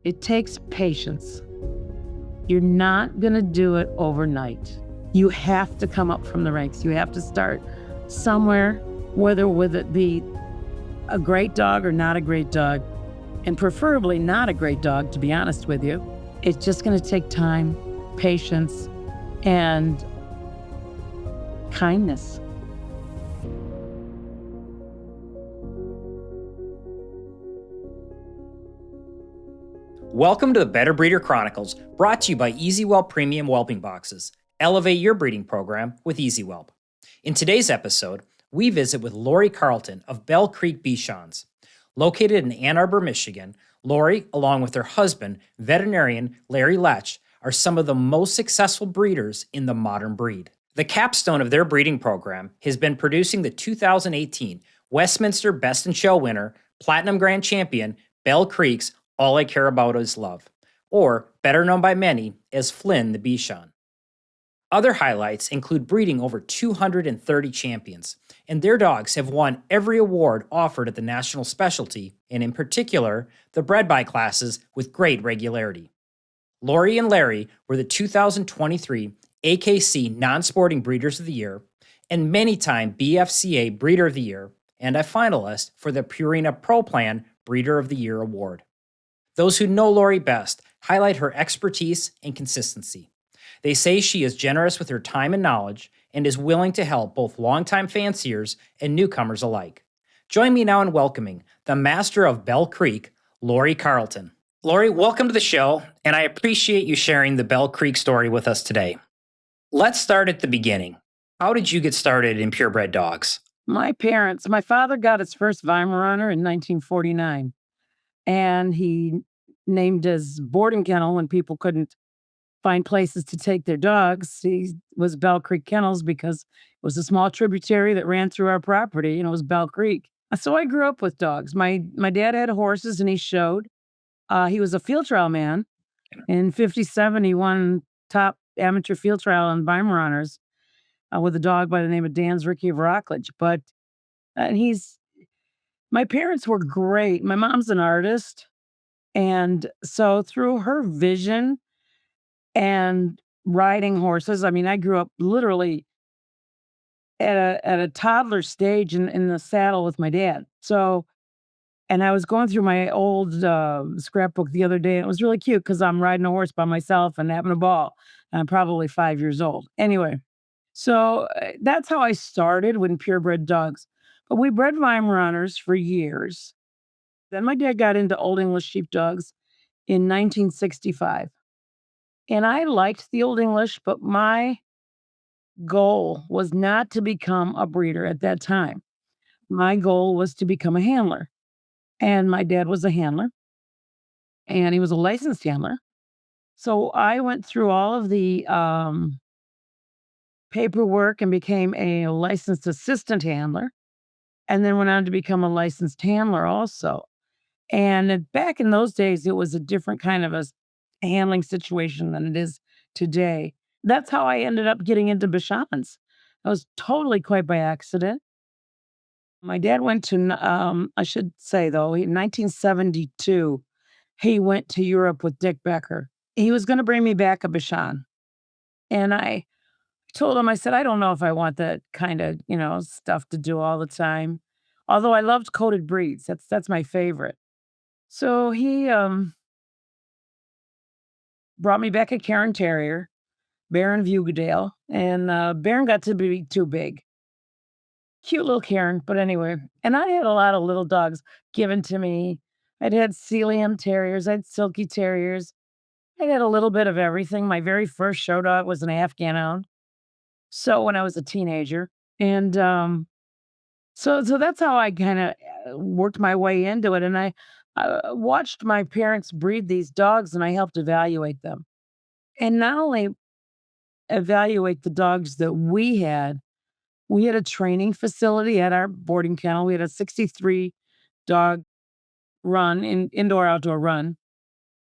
It takes patience. You're not going to do it overnight. You have to come up from the ranks. You have to start somewhere, whether it be a great dog or not a great dog, and preferably not a great dog, to be honest with you. It's just going to take time, patience, and kindness. Welcome to the Better Breeder Chronicles, brought to you by EasyWhelp Premium Whelping Boxes. Elevate your breeding program with EasyWhelp. In today's episode, we visit with Lorrie Carlton of Belle Creek Bichons. Located in Ann Arbor, Michigan, Lorrie, along with her husband, veterinarian Larry Lech, are some of the most successful breeders in the modern breed. The capstone of their breeding program has been producing the 2018 Westminster Best in Show winner, Platinum Grand Champion, Belle Creek's All I Care About Is Love, or better known by many as Flynn the Bichon. Other highlights include breeding over 230 champions, and their dogs have won every award offered at the national specialty, and in particular, the bred by classes with great regularity. Lorrie and Larry were the 2023 AKC Non-Sporting Breeders of the Year, and many-time BFCA Breeder of the Year, and a finalist for the Purina Pro Plan Breeder of the Year award. Those who know Lorrie best highlight her expertise and consistency. They say she is generous with her time and knowledge and is willing to help both longtime fanciers and newcomers alike. Join me now in welcoming the master of Belle Creek, Lorrie Carlton. Lorrie, welcome to the show, and I appreciate you sharing the Belle Creek story with us today. Let's start at the beginning. How did you get started in purebred dogs? My father got his first Weimaraner in 1949. And he named his boarding kennel when people couldn't find places to take their dogs. He was Belle Creek Kennels because it was a small tributary that ran through our property, and it was Belle Creek. So I grew up with dogs. My dad had horses, and he showed. He was a field trial man. In 57, he won top amateur field trial on Weimaraners with a dog by the name of Dan's Ricky of Rockledge. My parents were great. My mom's an artist. And so through her vision and riding horses, I grew up literally at a toddler stage in the saddle with my dad. And I was going through my old scrapbook the other day, and it was really cute because I'm riding a horse by myself and having a ball. I'm probably 5 years old. Anyway, so that's how I started with purebred dogs. But we bred Weimaraners for years. Then my dad got into Old English sheepdogs in 1965. And I liked the Old English, but my goal was not to become a breeder at that time. My goal was to become a handler. And my dad was a handler, and he was a licensed handler. So I went through all of the paperwork and became a licensed assistant handler, and then went on to become a licensed handler also. And back in those days, it was a different kind of a handling situation than it is today. That's how I ended up getting into Bichons. I was totally quite by accident. My dad went to, I should say though, in 1972, he went to Europe with Dick Becker. He was going to bring me back a Bichon. And I told him, I said, I don't know if I want that kind of, stuff to do all the time. Although I loved coated breeds. That's my favorite. So he brought me back a Cairn Terrier, Baron Vugadale, and Baron got to be too big. Cute little Cairn, but anyway. And I had a lot of little dogs given to me. I'd had Sealyham Terriers, I had Silky Terriers. I had a little bit of everything. My very first show dog was an Afghan Hound. So when I was a teenager. And so that's how I kind of worked my way into it. And I watched my parents breed these dogs, and I helped evaluate them. And not only evaluate the dogs that we had a training facility at our boarding kennel. We had a 63 dog run, indoor-outdoor run,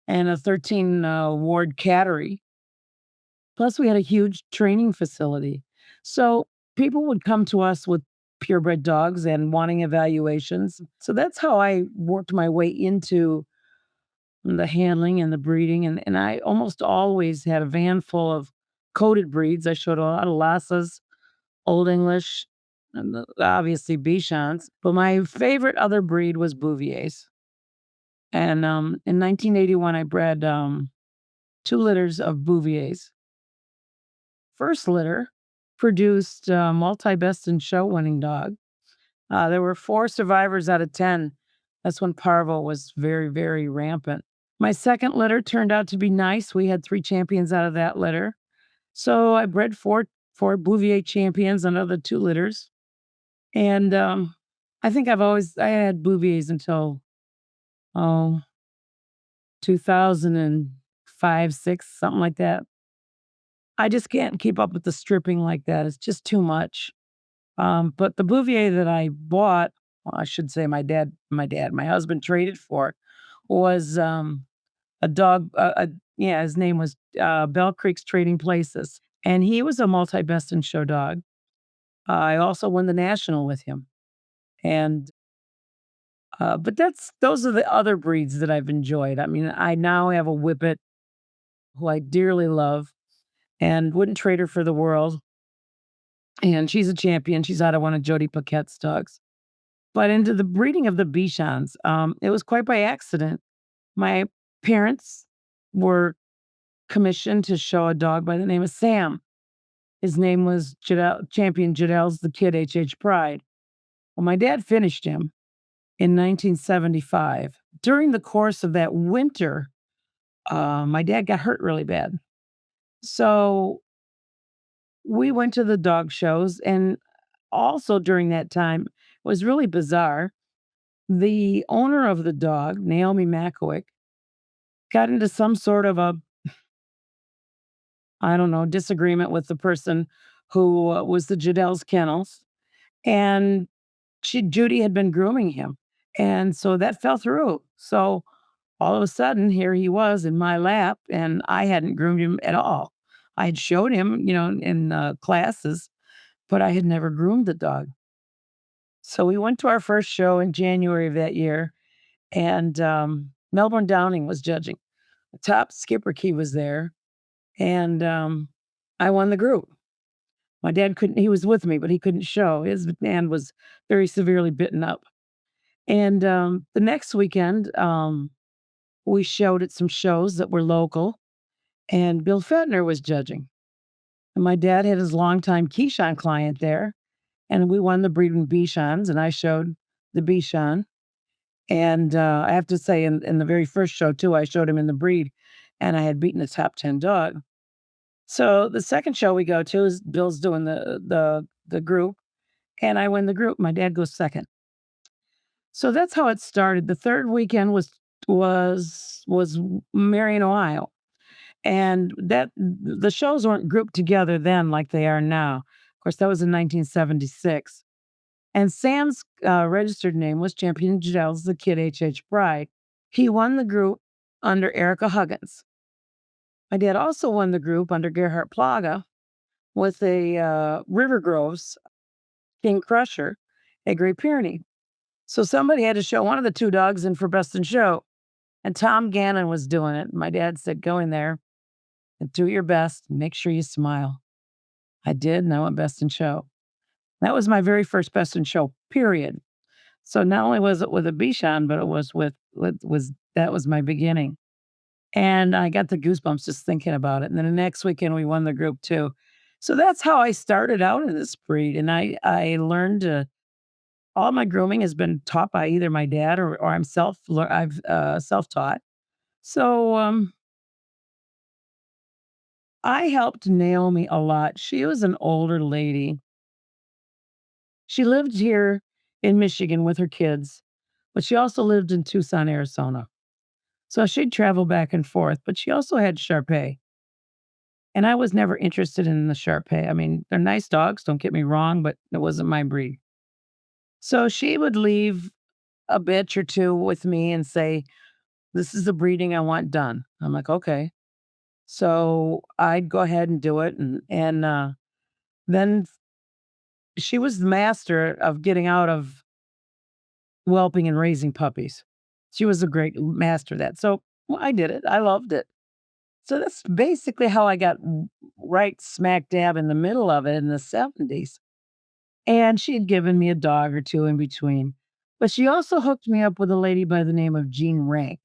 and a 13 ward cattery. Plus, we had a huge training facility. So people would come to us with purebred dogs and wanting evaluations. So that's how I worked my way into and the handling and the breeding, and I almost always had a van full of coated breeds. I showed a lot of Lhasas, Old English, and obviously Bichons, but my favorite other breed was Bouviers. And, in 1981, I bred, 2 litters of Bouviers. First litter produced a multi-best in show winning dog. There were 4 survivors out of 10. That's when parvo was very, very rampant. My second litter turned out to be nice. We had 3 champions out of that litter. So I bred 4 Bouvier champions, another 2 litters. And, I think I had Bouviers until, oh, 2005, 6, something like that. I just can't keep up with the stripping like that. It's just too much. But the Bouvier that I bought, well, I should say my husband traded for was, a dog, yeah, his name was, Belle Creek's Trading Places, and he was a multi-best in show dog. I also won the national with him, and, but those are the other breeds that I've enjoyed. I mean, I now have a Whippet who I dearly love and wouldn't trade her for the world, and she's a champion. She's out of one of Jody Paquette's dogs. But into the breeding of the Bichons, it was quite by accident. My parents were commissioned to show a dog by the name of Sam. His name was Champion Jadel's the Kid H Pride. Well, my dad finished him in 1975. During the course of that winter, my dad got hurt really bad. So we went to the dog shows, and also during that time, it was really bizarre. The owner of the dog, Naomi Makowick, got into some sort of a, I don't know, disagreement with the person who was the Jadel's Kennels. And Judy had been grooming him. And so that fell through. So all of a sudden, here he was in my lap, and I hadn't groomed him at all. I had showed him, in classes, but I had never groomed the dog. So we went to our first show in January of that year, and Melbourne Downing was judging. The top skipper key was there, and I won the group. My dad couldn't, he was with me, but he couldn't show. His hand was very severely bitten up. And the next weekend, we showed at some shows that were local, and Bill Fetner was judging. And my dad had his longtime Keyshawn client there, and we won the breeding Bichons, and I showed the Bichon. And I have to say, in the very first show, too, I showed him in the breed, and I had beaten a top 10 dog. So the second show we go to is Bill's doing the group, and I win the group. My dad goes second. So that's how it started. The third weekend was Marion, Ohio. And that the shows weren't grouped together then like they are now. Of course, that was in 1976. And Sam's registered name was Champion Jadel's the Kid H Bride. He won the group under Erica Huggins. My dad also won the group under Gerhard Plaga with a River Groves King Crusher, a Great Pyrenees. So somebody had to show one of the 2 dogs in for best in show. And Tom Gannon was doing it. My dad said, "Go in there and do your best. Make sure you smile." I did, and I went best in show. That was my very first best in show, period. So not only was it with a Bichon, but it was that was my beginning. And I got the goosebumps just thinking about it. And then the next weekend we won the group too. So that's how I started out in this breed. And I learned all my grooming has been taught by either my dad or I've self-taught. So I helped Naomi a lot. She was an older lady. She lived here in Michigan with her kids, but she also lived in Tucson, Arizona. So she'd travel back and forth, but she also had Shar Pei. And I was never interested in the Shar Pei. I mean, they're nice dogs, don't get me wrong, but it wasn't my breed. So she would leave a bitch or 2 with me and say, "This is the breeding I want done." I'm like, "Okay." So I'd go ahead and do it, and then she was the master of getting out of whelping and raising puppies. She was a great master of that. So Well, I did it. I loved it. So that's basically how I got right smack dab in the middle of it in the 70s. And she had given me a dog or two in between. But she also hooked me up with a lady by the name of Jean Rank.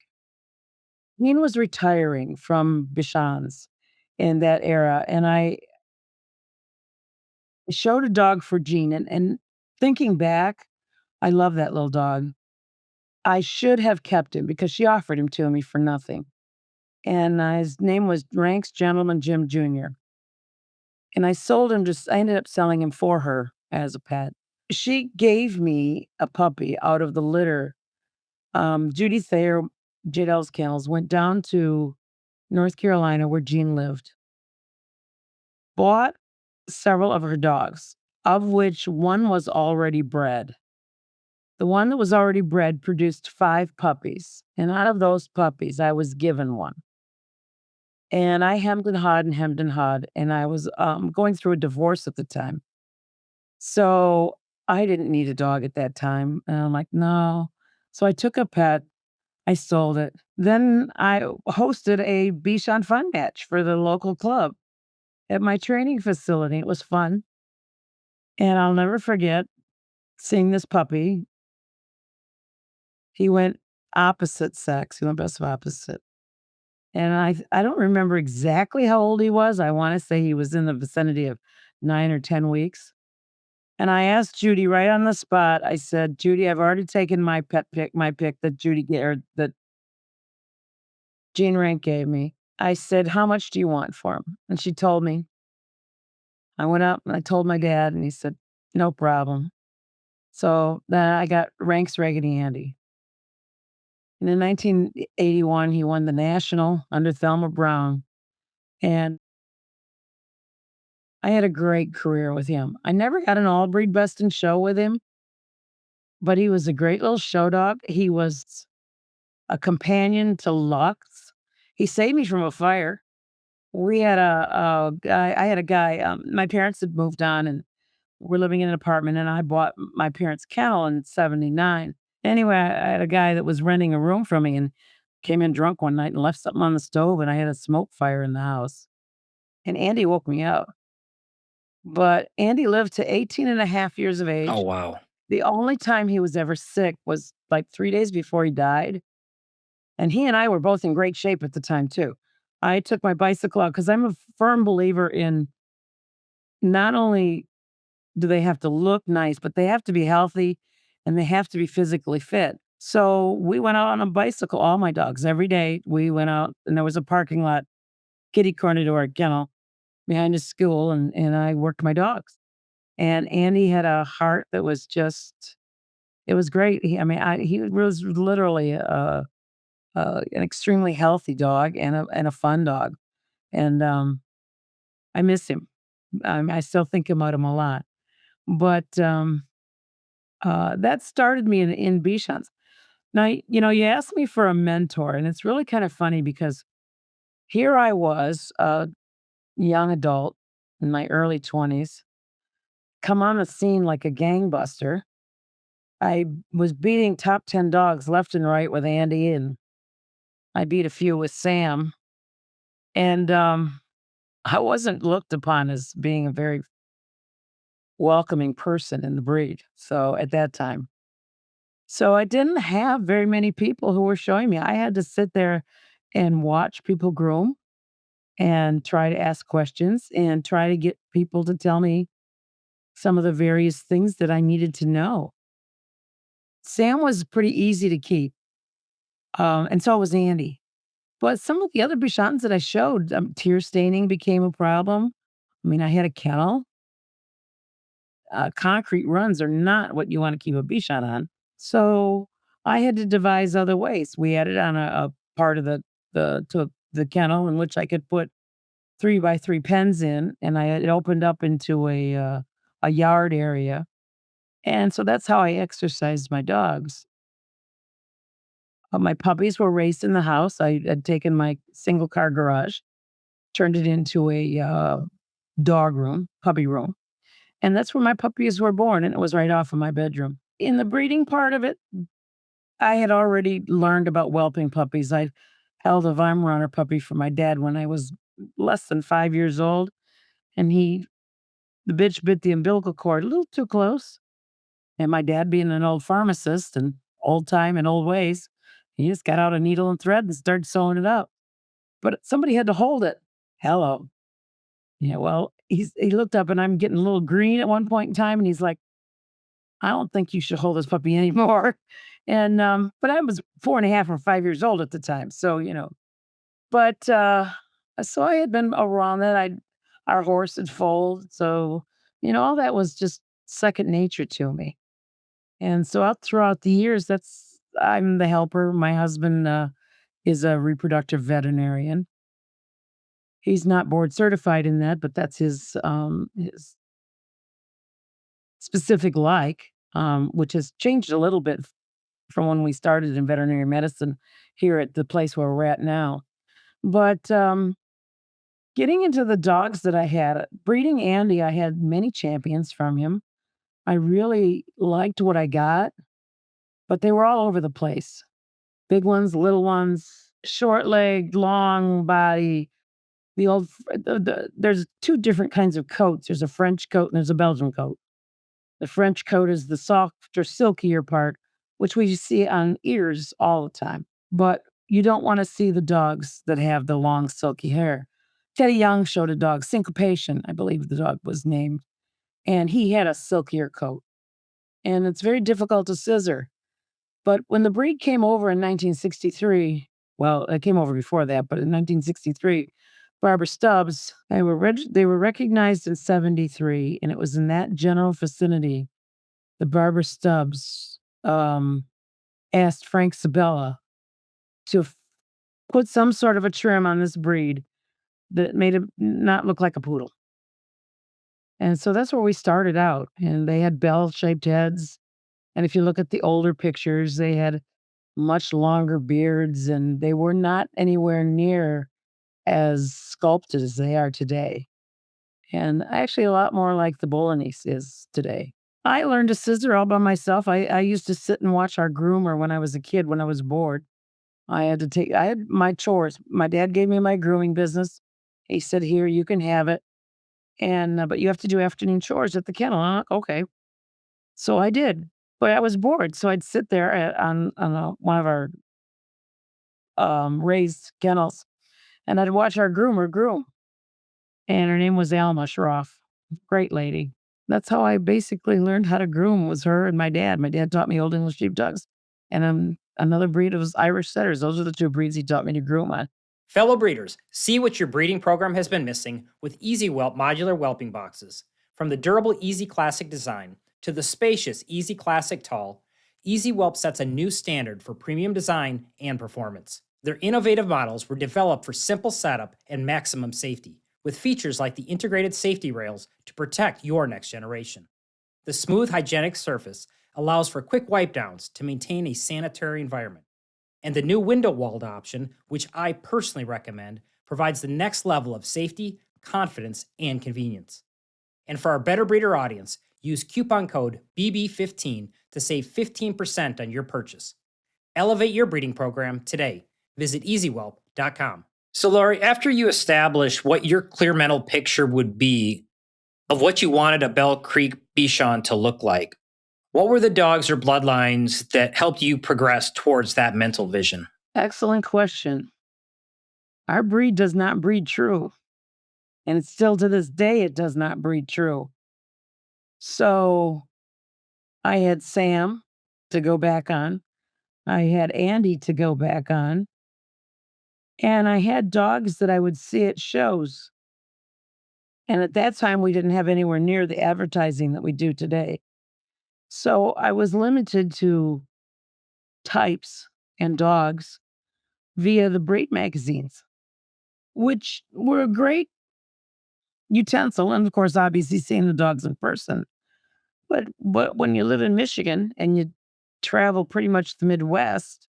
Jean was retiring from Bichons in that era. And I showed a dog for Jean. And thinking back, I love that little dog. I should have kept him because she offered him to me for nothing. And his name was Rank's Gentleman Jim Jr. And I sold him just I ended up selling him for her as a pet. She gave me a puppy out of the litter. Judy Thayer, Jadell's Kennels, went down to North Carolina where Jean lived, bought several of her dogs, of which one was already bred. The one that was already bred produced 5 puppies, and out of those puppies, I was given one. And I hemmed and hawed, and I was, going through a divorce at the time. So, I didn't need a dog at that time, and I'm like, "No." So, I took a pet, I sold it. Then I hosted a Bichon fun match for the local club at my training facility. It was fun, and I'll never forget seeing this puppy. He went opposite sex, he went best of opposite. And I don't remember exactly how old he was. I wanna say he was in the vicinity of 9 or 10 weeks. And I asked Judy right on the spot, I said, "Judy, I've already taken my pick that that Jean Rank gave me." I said, "How much do you want for him?" And she told me. I went up and I told my dad, and he said, "No problem." So then I got Rank's Raggedy Andy. And in 1981, he won the national under Thelma Brown, and I had a great career with him. I never got an all-breed best in show with him, but he was a great little show dog. He was a companion to Lux. He saved me from a fire. We had a guy I had a guy, my parents had moved on and were living in an apartment, and I bought my parents' kennel in '79. Anyway, I had a guy that was renting a room from me and came in drunk one night and left something on the stove, and I had a smoke fire in the house. And Andy woke me up. But Andy lived to 18 and a half years of Oh, age. wow. The only time he was ever sick was, like, 3 days before he died, and he and I were both in great shape at the time too. I took my bicycle out because 'cause I'm a firm believer in not only do they have to look nice, but they have to be healthy and they have to be physically fit. So, we went out on a bicycle, all my dogs, every day. We went out and there was a parking lot kitty corner to our kennel behind the school, and I worked my dogs. And Andy had a heart that was just it was great. He was literally an extremely healthy dog and a fun dog, and, I miss him. I still think about him a lot, but, that started me in Bichons. Now, you asked me for a mentor, and it's really kind of funny because here I was, a young adult in my early 20s, come on the scene like a gangbuster. I was beating top 10 dogs left and right with Andy, and I beat a few with Sam, and, I wasn't looked upon as being a very welcoming person in the breed, so at that time. So I didn't have very many people who were showing me. I had to sit there and watch people groom and try to ask questions and try to get people to tell me some of the various things that I needed to know. Sam was pretty easy to keep, and so was Andy. But some of the other Bichons that I showed, tear staining became a problem. I mean, I had a kennel. Concrete runs are not what you wanna keep a Bichon on. So, I had to devise other ways. We added on a part of the kennel in which I could put 3 by 3 pens in, and it opened up into a yard area, and so that's how I exercised my dogs. My puppies were raised in the house. I had taken my single car garage, turned it into a, dog room, puppy room, and that's where my puppies were born, and it was right off of my bedroom. In the breeding part of it, I had already learned about whelping puppies. held a Weimaraner puppy for my dad when I was less than 5 years old, and the bitch bit the umbilical cord a little too close, and my dad being an old pharmacist and old time and old ways, he just got out a needle and thread and started sewing it up. But somebody had to hold it. Hello. Yeah, well, he looked up and I'm getting a little green at one point in time, and he's like, "I don't think you should hold this puppy anymore." And, but I was 4 and a half or 5 years old at the time, so, but, so I had been around that. Our horse had foaled, so, all that was just second nature to me. And so out throughout the years, I'm the helper. My husband, is a reproductive veterinarian. He's not board certified in that, but that's his specific which has changed a little bit from when we started in veterinary medicine here at the place where we're at now. But, getting into the dogs that I had, breeding Andy, I had many champions from him. I really liked what I got, but they were all over the place. Big ones, little ones, short legged, long body. There's 2 different kinds of coats. There's a French coat and there's a Belgian coat. The French coat is the softer, silkier part, which we see on ears all the time. But you don't wanna see the dogs that have the long, silky hair. Teddy Young showed a dog, Syncopation, I believe the dog was named, and he had a silkier coat, and it's very difficult to scissor. But when the breed came over in 1963, well, it came over before that, but in 1963, Barbara Stubbs, they were recognized in '73, and it was in that general vicinity that Barbara Stubbs, asked Frank Sabella to put some sort of a trim on this breed that made it not look like a poodle. And so that's where we started out, and they had bell-shaped heads, and if you look at the older pictures, they had much longer beards, and they were not anywhere near as sculpted as they are today, and actually a lot more like the Bolognese is today. I learned to scissor all by myself. I used to sit and watch our groomer when I was a kid, when I was bored. I had my chores. My dad gave me my grooming business. He said, "Here, you can have it, and, but you have to do afternoon chores at the kennel." I'm like, "Okay." So I did, but I was bored, so I'd sit there one of our, raised kennels, and I'd watch our groomer groom, and her name was Alma Schroff. Great lady. That's how I basically learned how to groom, was her and my dad. My dad taught me Old English Sheepdogs, and, another breed was Irish Setters. Those are the 2 breeds he taught me to groom on. Fellow breeders, see what your breeding program has been missing with Easy Whelp modular whelping boxes. From the durable Easy Classic design to the spacious Easy Classic Tall, Easy Whelp sets a new standard for premium design and performance. Their innovative models were developed for simple setup and maximum safety, with features like the integrated safety rails to protect your next generation. The smooth, hygienic surface allows for quick wipe downs to maintain a sanitary environment. And the new window walled option, which I personally recommend, provides the next level of safety, confidence, and convenience. And for our Better Breeder audience, use coupon code BB15 to save 15% on your purchase. Elevate your breeding program today. Visit easywhelp.com. So, Lorrie, after you establish what your clear mental picture would be of what you wanted a Belle Creek Bichon to look like, what were the dogs or bloodlines that helped you progress towards that mental vision? Excellent question. Our breed does not breed true, and it's still to this day, it does not breed true. So, I had Sam to go back on. I had Andy to go back on, and I had dogs that I would see at shows. And at that time, we didn't have anywhere near the advertising that we do today. So I was limited to types and dogs via the breed magazines, which were a great utensil. And of course, obviously seeing the dogs in person. But when you live in Michigan and you travel pretty much the Midwest,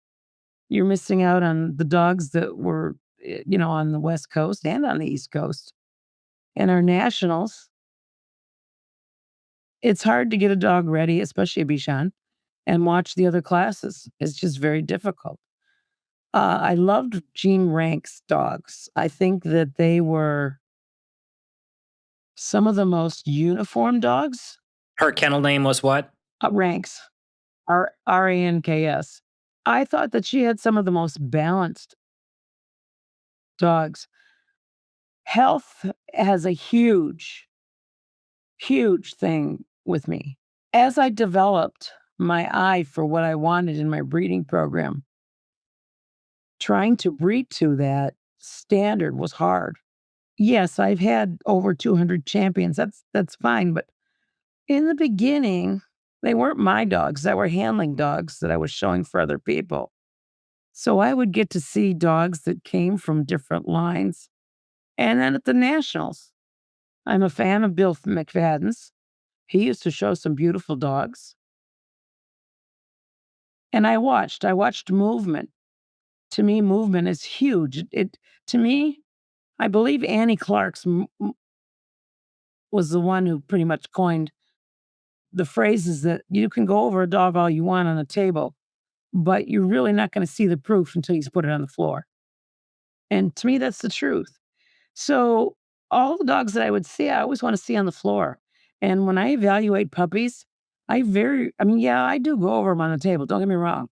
you're missing out on the dogs that were, on the West Coast and on the East Coast. And our nationals, it's hard to get a dog ready, especially a Bichon, and watch the other classes. It's just very difficult. I loved Jean Rank's dogs. I think that they were some of the most uniform dogs. Her kennel name was what? Ranks, Ranks. I thought that she had some of the most balanced dogs. Health has a huge, huge thing with me. As I developed my eye for what I wanted in my breeding program, trying to breed to that standard was hard. Yes, I've had over 200 champions. That's fine, but in the beginning, they weren't my dogs. That were handling dogs that I was showing for other people. So I would get to see dogs that came from different lines. And then at the nationals, I'm a fan of Bill McFadden's. He used to show some beautiful dogs. And I watched movement. To me, movement is huge. To me, I believe Annie Clark's was the one who pretty much coined the phrases that you can go over a dog all you want on a table, but you're really not gonna see the proof until you put it on the floor. And to me, that's the truth. So, all the dogs that I would see, I always wanna see on the floor. And when I evaluate puppies, yeah, I do go over them on the table, don't get me wrong.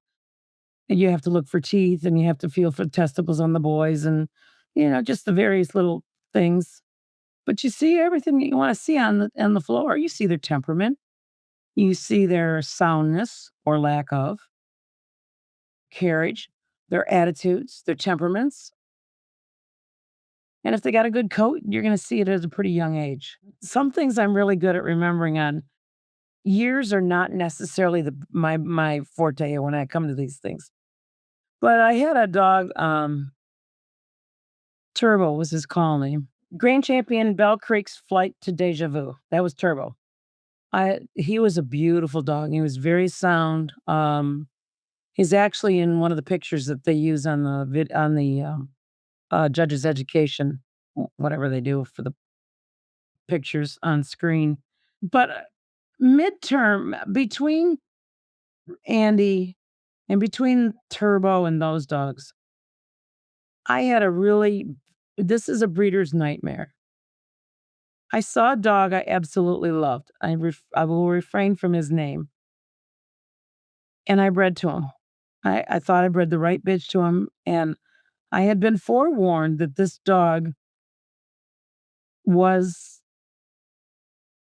And you have to look for teeth, and you have to feel for testicles on the boys and, just the various little things. But you see everything that you wanna see on the floor. You see their temperament, you see their soundness or lack of, carriage, their attitudes, their temperaments. And if they got a good coat, you're gonna see it at a pretty young age. Some things I'm really good at remembering on. Years are not necessarily my forte when I come to these things. But I had a dog, Turbo was his call name. Grand champion Belle Creek's flight to Deja Vu. That was Turbo. He was a beautiful dog. He was very sound. He's actually in one of the pictures that they use on the judge's education, whatever they do for the pictures on screen. But midterm between Andy and between Turbo and those dogs, I had a really this is a breeder's nightmare. I saw a dog I absolutely loved. I will refrain from his name, and I bred to him. I thought I bred the right bitch to him, and I had been forewarned that this dog was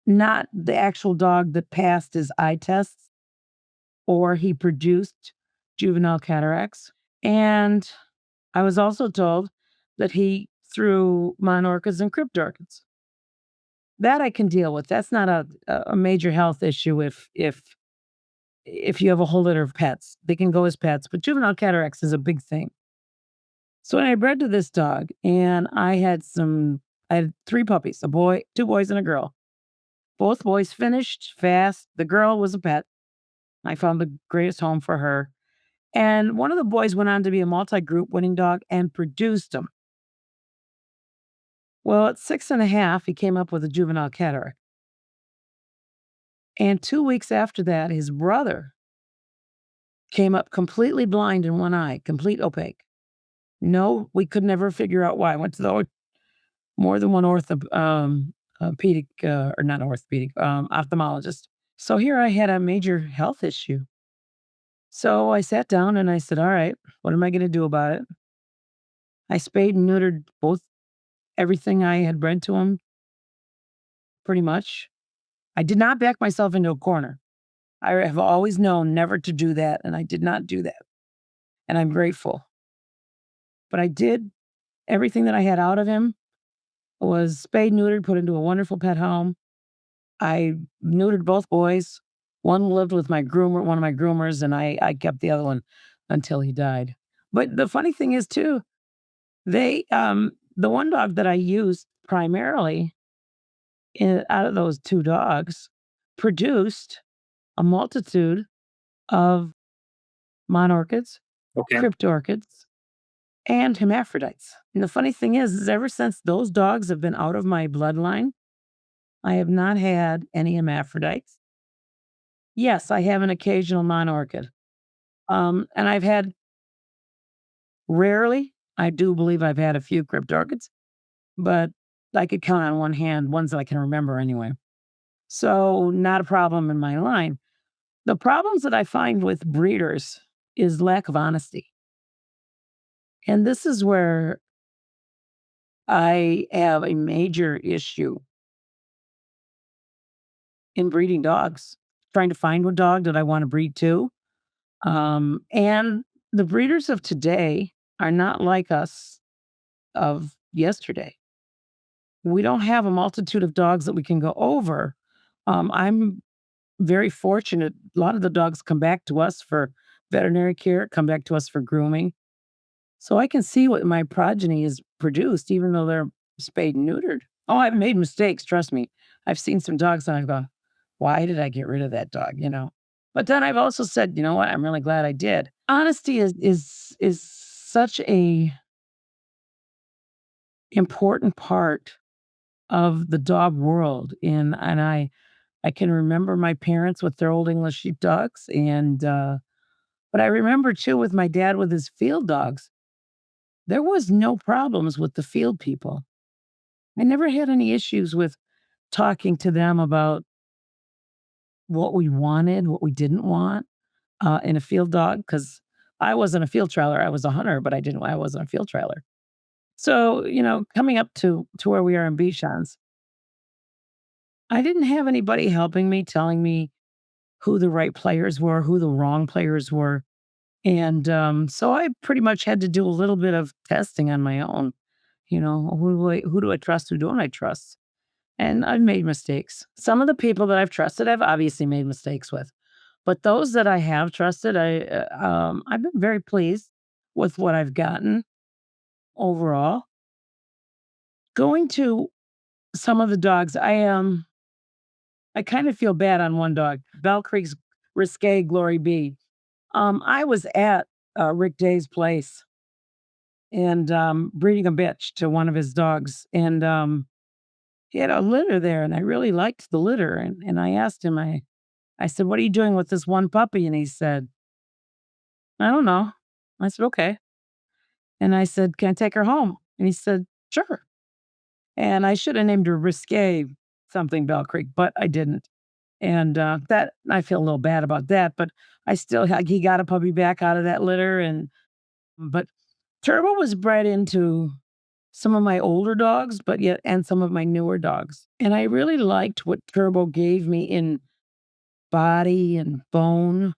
not the actual dog that passed his eye tests, or he produced juvenile cataracts, and I was also told that he threw monorchids and cryptorchids. That I can deal with. That's not a major health issue if you have a whole litter of pets. They can go as pets, but juvenile cataracts is a big thing. So when I bred to this dog and I had 3 puppies, a boy 2 boys and a girl. Both boys finished fast. The girl was a pet. I found the greatest home for her. And one of the boys went on to be a multi-group winning dog and produced them. Well, at 6 and a half, he came up with a juvenile cataract. And 2 weeks after that, his brother came up completely blind in one eye, complete opaque. No, we could never figure out why. I went to more than one pedic, or not orthopedic, ophthalmologist. So here I had a major health issue. So I sat down and I said, "All right, what am I gonna do about it?" I spayed and neutered everything I had bred to him, pretty much. I did not back myself into a corner. I have always known never to do that, and I did not do that, and I'm grateful. But I did everything that I had out of him was spayed, neutered, put into a wonderful pet home. I neutered both boys. One lived with one of my groomers, and I kept the other one until he died. But the funny thing is too, the one dog that I used primarily out of those 2 dogs produced a multitude of monorchids, Okay. cryptorchids, and hermaphrodites. And the funny thing is ever since those dogs have been out of my bloodline, I have not had any hermaphrodites. Yes, I have an occasional monorchid. And I've had Rarely. I do believe I've had a few crypt orchids, but I could count on one hand ones that I can remember anyway. So, not a problem in my line. The problems that I find with breeders is lack of honesty. And this is where I have a major issue in breeding dogs, trying to find a dog that I want to breed to. And the breeders of today are not like us of yesterday. We don't have a multitude of dogs that we can go over. I'm very fortunate. A lot of the dogs come back to us for veterinary care, come back to us for grooming. So I can see what my progeny has produced, even though they're spayed and neutered. Oh, I've made mistakes, trust me. I've seen some dogs and I've gone, why did I get rid of that dog? But then I've also said, you know what? I'm really glad I did. Honesty is such a important part of the dog world. And I can remember my parents with their old English sheepdogs. But I remember too with my dad with his field dogs, there was no problems with the field people. I never had any issues with talking to them about what we wanted, what we didn't want, in a field dog, because I wasn't a field trailer. I was a hunter, but I wasn't a field trailer. So, coming up to where we are in Bichons, I didn't have anybody helping me, telling me who the right players were, who the wrong players were. So I pretty much had to do a little bit of testing on my own. Who do I trust? Who don't I trust? And I've made mistakes. Some of the people that I've trusted, I've obviously made mistakes with. But those that I have trusted, I've been very pleased with what I've gotten overall. Going to some of the dogs, I kind of feel bad on one dog, Belle Creek's Risque Glory B. I was at Rick Day's place and breeding a bitch to one of his dogs, and he had a litter there, and I really liked the litter, and I asked him, I said, "What are you doing with this one puppy?" And he said, "I don't know." I said, "Okay." And I said, "Can I take her home?" And he said, "Sure." And I should have named her Risque something Belle Creek, but I didn't. And that I feel a little bad about that, but I still he got a puppy back out of that litter, but Turbo was bred into some of my older dogs, but yet and some of my newer dogs. And I really liked what Turbo gave me in body and bone.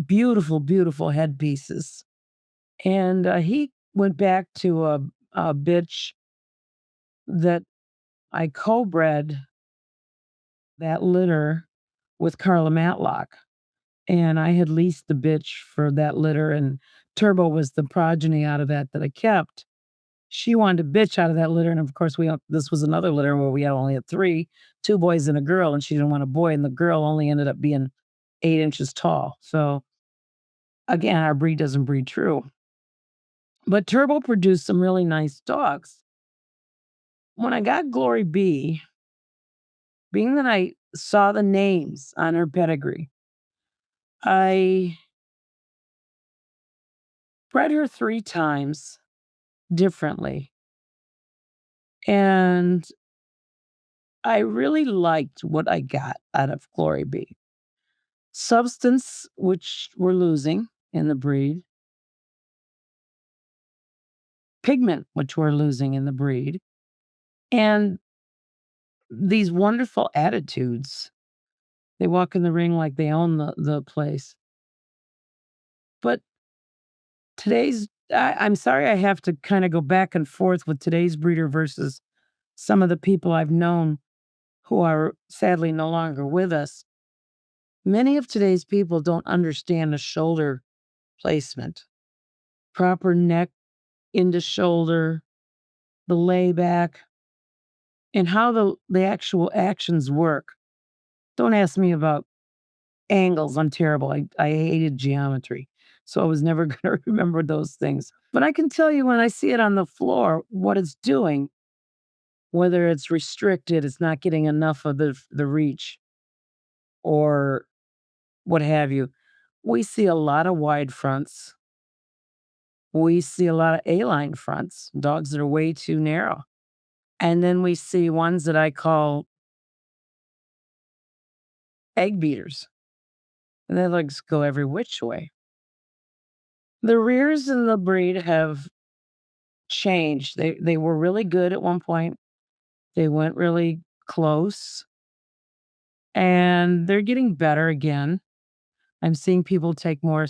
Beautiful, beautiful headpieces. And he went back to a bitch that I co-bred that litter with Carla Matlock. And I had leased the bitch for that litter, and Turbo was the progeny out of that I kept. She wanted a bitch out of that litter, and of course, this was another litter where we only had 3, 2 boys and a girl, and she didn't want a boy, and the girl only ended up being 8 inches tall. So, again, our breed doesn't breed true. But Turbo produced some really nice dogs. When I got Glory B, being that I saw the names on her pedigree, I bred her 3 times differently, and I really liked what I got out of Glory B. Substance, which we're losing in the breed, pigment, which we're losing in the breed, and these wonderful attitudes. They walk in the ring like they own the place. But I'm sorry I have to kind of go back and forth with today's breeder versus some of the people I've known who are sadly no longer with us. Many of today's people don't understand the shoulder placement, proper neck into shoulder, the layback, and how the actual actions work. Don't ask me about angles. I'm terrible. I hated geometry. So I was never going to remember those things. But I can tell you when I see it on the floor, what it's doing, whether it's restricted, it's not getting enough of the reach or what have you. We see a lot of wide fronts. We see a lot of A-line fronts, dogs that are way too narrow. And then we see ones that I call egg beaters, and their legs go every which way. The rears in the breed have changed. They were really good at one point. They went really close, and they're getting better again. I'm seeing people take more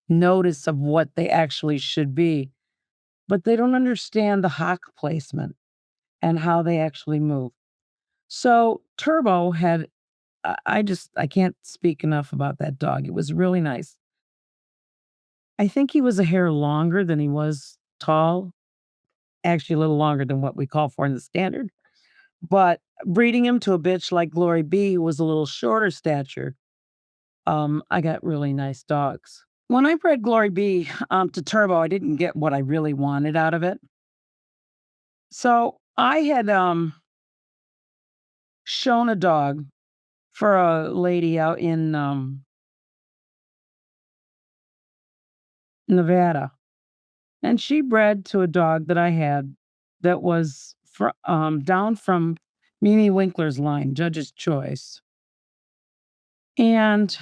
notice of what they actually should be, but they don't understand the hock placement and how they actually move. So Turbo had I can't speak enough about that dog. It was really nice. I think he was a hair longer than he was tall, actually a little longer than what we call for in the standard. But breeding him to a bitch like Lorrie B, who was a little shorter stature, I got really nice dogs. When I bred Glory B to Turbo, I didn't get what I really wanted out of it. So I had shown a dog for a lady out in Nevada, and she bred to a dog that I had that was down from Mimi Winkler's line, Judge's Choice, and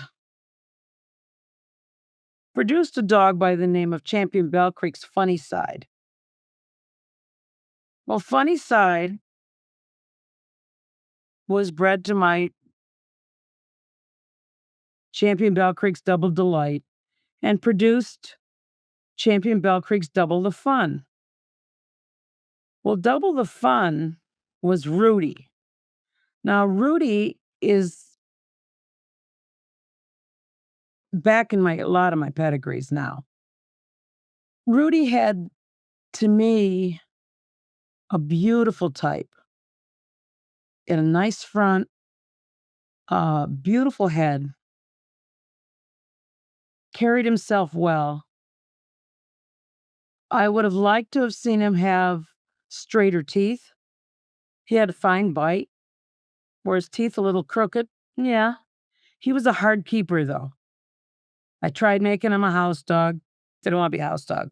produced a dog by the name of Champion Belle Creek's Funny Side. Well, Funny Side was bred to my Champion Belle Creek's Double Delight and produced Champion Belle Creek's Double the Fun. Well, Double the Fun was Rudy. Now, Rudy is back in a lot of my pedigrees now. Rudy had, to me, a beautiful type and a nice front, beautiful head, carried himself well. I would have liked to have seen him have straighter teeth. He had a fine bite. Were his teeth a little crooked? Yeah. He was a hard keeper, though. I tried making him a house dog. Didn't want to be a house dog.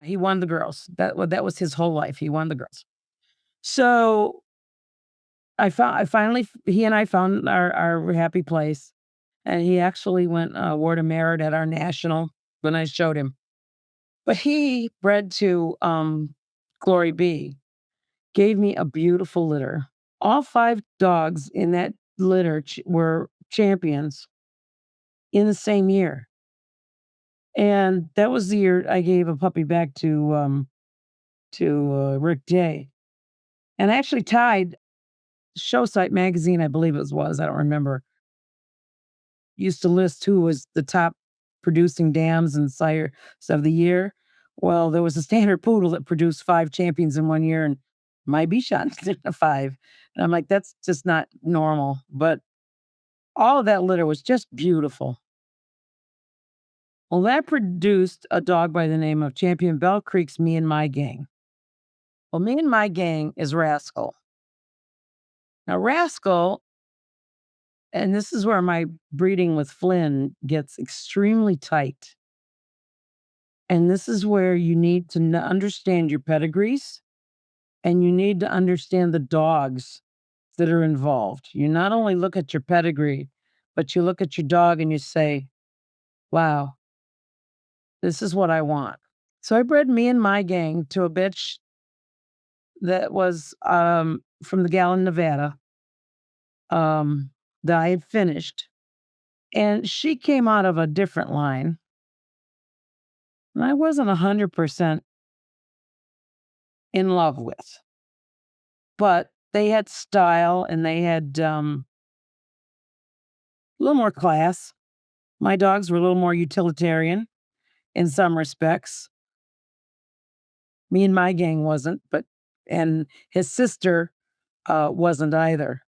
He won the girls. That was his whole life. He won the girls. So I finally he and I found our happy place, and he actually went word of merit at our national when I showed him. But he bred to Glory B, gave me a beautiful litter. All 5 dogs in that litter were champions in the same year. And that was the year I gave a puppy back to Rick Day. And I actually tied Showsite magazine, I believe it was, I don't remember, used to list who was the top producing dams and sires of the year. Well, there was a standard poodle that produced 5 champions in one year, and my Bichon did a 5. And I'm like, that's just not normal. But all of that litter was just beautiful. Well, that produced a dog by the name of Champion Belle Creek's Me and My Gang. Well, Me and My Gang is Rascal. Now, Rascal, and this is where my breeding with Flynn gets extremely tight. And this is where you need to understand your pedigrees and you need to understand the dogs that are involved. You not only look at your pedigree, but you look at your dog and you say, wow, this is what I want. So I bred Me and My Gang to a bitch that was from the gal in Nevada that I had finished. And she came out of a different line. And I wasn't 100% in love with. But they had style and they had a little more class. My dogs were a little more utilitarian in some respects. Me and My Gang wasn't, and his sister wasn't either.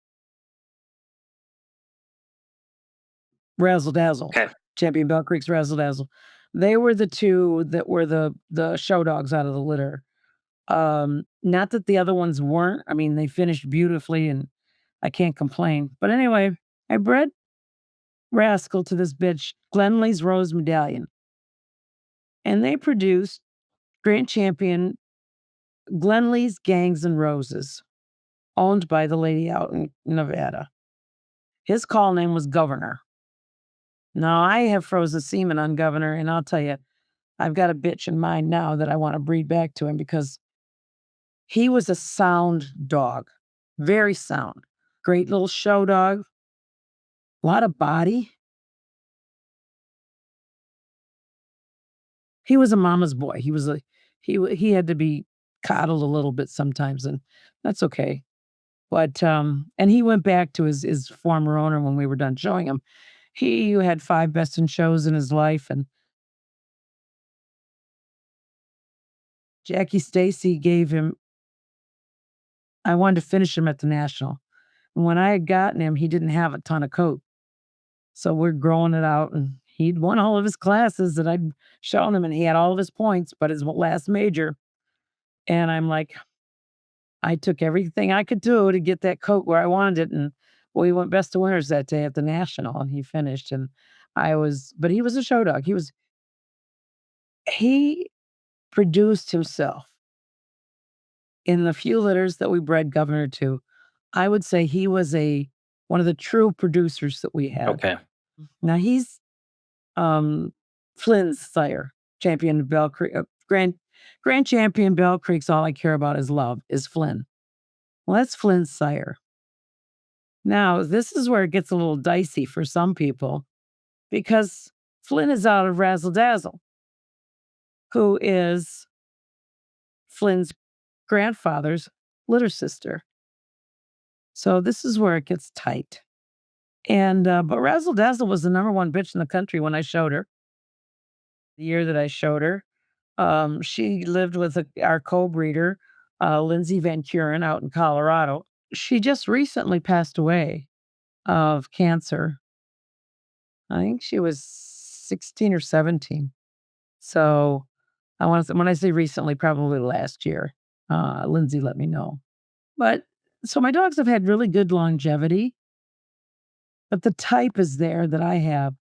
Razzle Dazzle. Okay. Champion Belle Creek's Razzle Dazzle. They were the 2 that were the show dogs out of the litter. Not that the other ones weren't. I mean, they finished beautifully and I can't complain. But anyway, I bred Rascal to this bitch, Glenlee's Rose Medallion. And they produced Grand Champion Glenlee's Gangs and Roses, owned by the lady out in Nevada. His call name was Governor. Now, I have frozen semen on Governor, and I'll tell you, I've got a bitch in mind now that I want to breed back to him because he was a sound dog, very sound. Great little show dog, a lot of body. He was a mama's boy. He had to be coddled a little bit sometimes, and that's okay. But, and he went back to his former owner when we were done showing him. He had 5 best in shows in his life, and Jackie Stacy gave him I wanted to finish him at the national. And when I had gotten him, he didn't have a ton of coat. So we're growing it out, and he'd won all of his classes that I'd shown him, and he had all of his points, but his last major, and I'm like, I took everything I could do to get that coat where I wanted it, and well, he went best of winners that day at the national, and he finished, and but he was a show dog. He produced himself in the few litters that we bred Governor to. I would say he was one of the true producers that we had. Okay. Now he's Flynn's sire, champion Belle Creek, grand champion Belle Creek's all I care about is love, is Flynn. Well, that's Flynn's sire. Now, this is where it gets a little dicey for some people because Flynn is out of Razzle Dazzle, who is Flynn's grandfather's litter sister. So this is where it gets tight. And, but Razzle Dazzle was the number 1 bitch in the country when I showed her. The year that I showed her, she lived with our co-breeder, Lindsay Van Kuren out in Colorado. She just recently passed away of cancer. I think she was 16 or 17. So when I say recently, probably last year. Lindsay let me know. But so my dogs have had really good longevity, but the type is there that I have.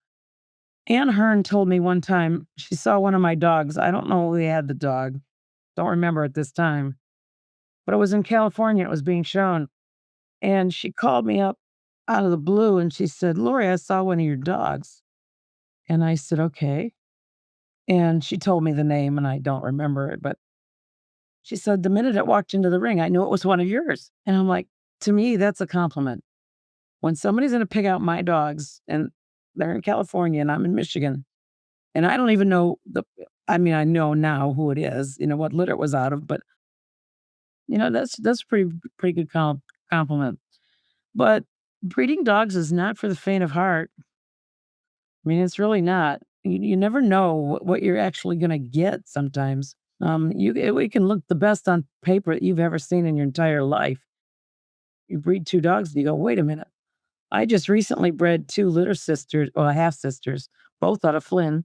Ann Hearn told me one time she saw one of my dogs. I don't know who had the dog. Don't remember at this time. But it was in California. It was being shown. And she called me up out of the blue and she said, Lorrie, I saw one of your dogs. And I said, okay. And she told me the name and I don't remember it. But she said, the minute it walked into the ring, I knew it was one of yours. And I'm like, to me, that's a compliment. When somebody's going to pick out my dogs and they're in California and I'm in Michigan, and I don't even know I know now who it is, what litter it was out of, but that's pretty good compliment. But breeding dogs is not for the faint of heart. I mean, it's really not. You never know what you're actually going to get sometimes. We can look the best on paper that you've ever seen in your entire life. You breed 2 dogs and you go, wait a minute. I just recently bred 2 litter sisters, or half sisters, both out of Flynn,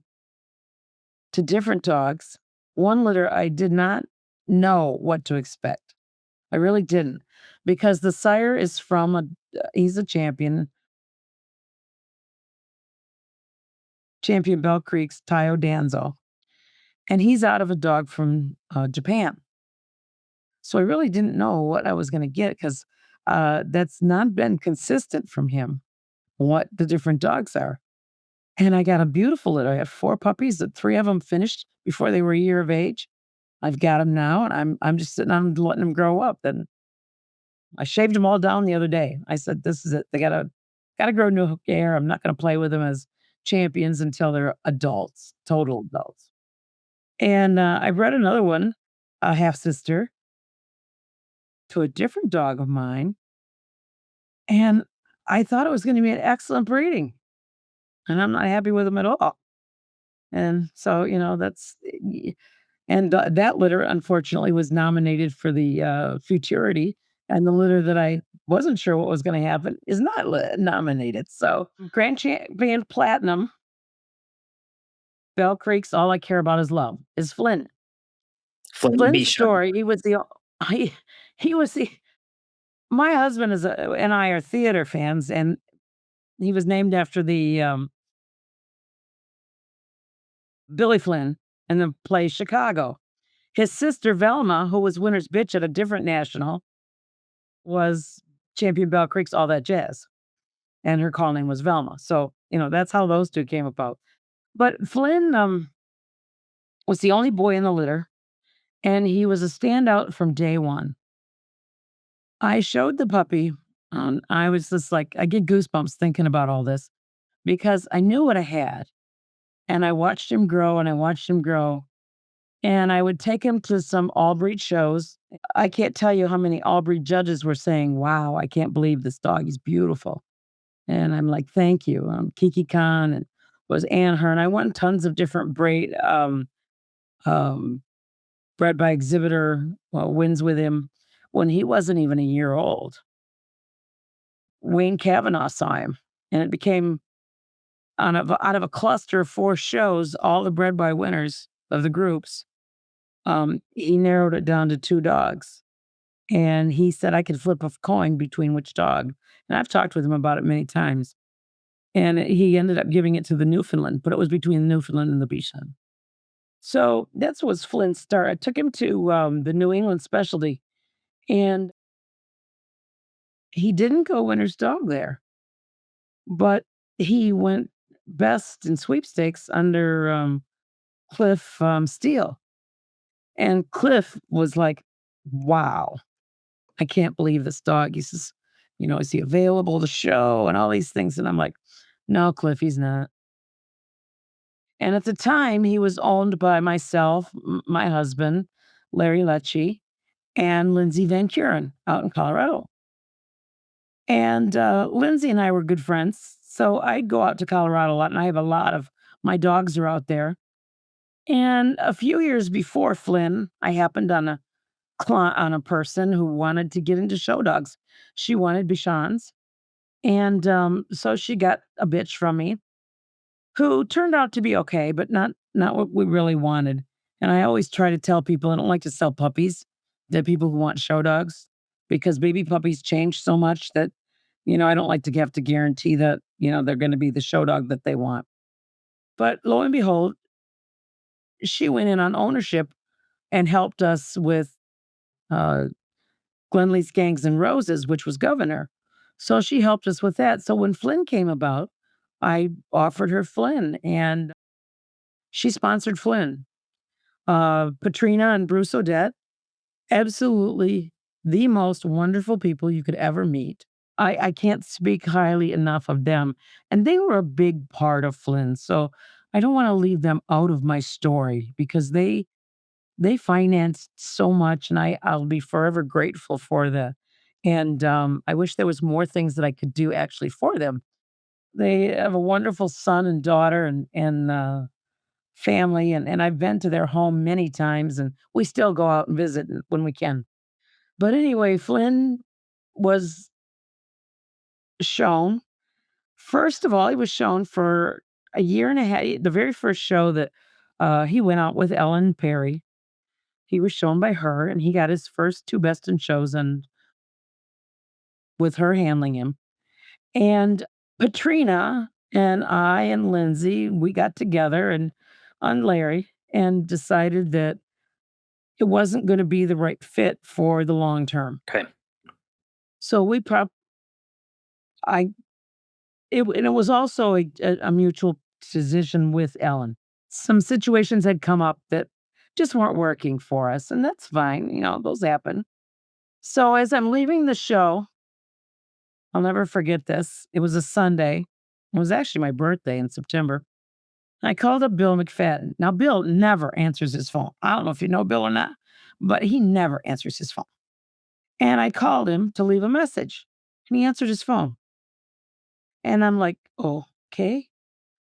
to different dogs. One litter, I did not know what to expect. I really didn't, because the sire is he's a champion Belle Creek's Tayo Danzo, and he's out of a dog from Japan. So I really didn't know what I was going to get because that's not been consistent from him, what the different dogs are. And I got a beautiful litter. I had 4 puppies, that 3 of them finished before they were a year of age. I've got them now, and I'm just sitting on them letting them grow up. Then I shaved them all down the other day. I said, "This is it. They gotta grow new hair. I'm not gonna play with them as champions until they're adults, total adults." And I bred another one, a half sister, to a different dog of mine, and I thought it was going to be an excellent breeding, and I'm not happy with them at all. And so, that litter unfortunately was nominated for the futurity, and the litter that I wasn't sure what was going to happen is not nominated. So, Grand Champion Platinum, Belle Creek's All I Care About Is Love, is Flynn. Flynn Flynn's Bichon. story, he was the my husband and I are theater fans, and he was named after the Billy Flynn, and then play Chicago. His sister Velma, who was winner's bitch at a different national, was champion Belle Creek's All That Jazz, and her call name was Velma. So, that's how those 2 came about. But Flynn, was the only boy in the litter, and he was a standout from day 1. I showed the puppy, I was just like I get goosebumps thinking about all this because I knew what I had, and I watched him grow, and I watched him grow, and I would take him to some all-breed shows. I can't tell you how many all-breed judges were saying, "Wow, I can't believe this dog, he's beautiful." And I'm like, "Thank you." Kiki Khan and was Ann Hearn. I won tons of different um, bred by exhibitor, wins with him when he wasn't even a year old. Wayne Kavanaugh saw him, and it became out of a cluster of 4 shows, all the bred by winners of the groups, he narrowed it down to 2 dogs, and he said I could flip a coin between which dog, and I've talked with him about it many times, and he ended up giving it to the Newfoundland, but it was between the Newfoundland and the Bichon. So, that's was Flynn's start. I took him to, the New England Specialty, and he didn't go winner's dog there, but he went best in sweepstakes under, Cliff, Steele, and Cliff was like, "Wow, I can't believe this dog." He says, "Is he available to show?" And all these things, and I'm like, "No, Cliff, he's not." And at the time, he was owned by myself, my husband, Larry Lecce, and Lindsay Van Kuren out in Colorado. And, Lindsay and I were good friends, so I'd go out to Colorado a lot, and I have a lot of my dogs are out there. And a few years before Flynn, I happened on a person who wanted to get into show dogs. She wanted Bichons, and, so she got a bitch from me who turned out to be okay, but not what we really wanted. And I always try to tell people I don't like to sell puppies to people who want show dogs because baby puppies change so much that, I don't like to have to guarantee that, they're gonna be the show dog that they want. But lo and behold, she went in on ownership and helped us with, uh, Glenlee's Gangs and Roses, which was governor. So she helped us with that. So when Flynn came about, I offered her Flynn, and she sponsored Flynn. Patrina and Bruce Odette, absolutely the most wonderful people you could ever meet. I can't speak highly enough of them, and they were a big part of Flynn, so I don't wanna leave them out of my story because they financed so much, and I'll be forever grateful for that, and, I wish there was more things that I could do actually for them. They have a wonderful son and daughter and family, and I've been to their home many times, and we still go out and visit when we can. But anyway, Flynn was shown. First of all, he was shown for a year and a half. The very first show that, he went out with Ellen Perry, he was shown by her, and he got his first 2 best in shows and with her handling him. And Patrina and I and Lindsay, we got together and on Larry and decided that it wasn't gonna be the right fit for the long term. Okay. So we prob I and it was also a mutual decision with Ellen. Some situations had come up that just weren't working for us, and that's fine, those happen. So as I'm leaving the show, I'll never forget this. It was a Sunday. It was actually my birthday in September. I called up Bill McFadden. Now, Bill never answers his phone. I don't know if you know Bill or not, but he never answers his phone. And I called him to leave a message, and he answered his phone. And I'm like, okay.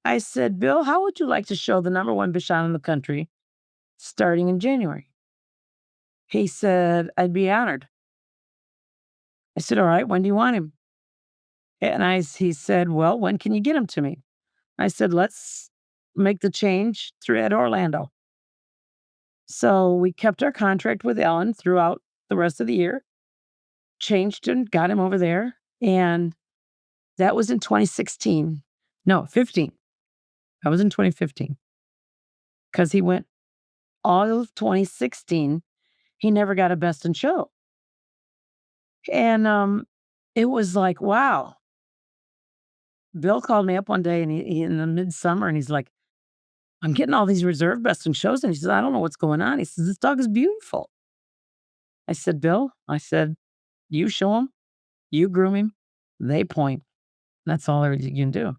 I said, Bill, how would you like to show the number 1 Bichon in the country starting in January? He said, I'd be honored. I said, all right, when do you want him? And he said, well, when can you get him to me? I said, let's make the change through at Orlando. So we kept our contract with Ellen throughout the rest of the year, changed and got him over there. And that was in 2016. No, 15. That was in 2015. Because he went all of 2016, he never got a best in show. And it was like, wow. Bill called me up one day and he in the midsummer and he's like, I'm getting all these reserve best in shows. And he says, I don't know what's going on. He says, this dog is beautiful. I said, Bill, I said, you show him, you groom him, they point. That's all you can do.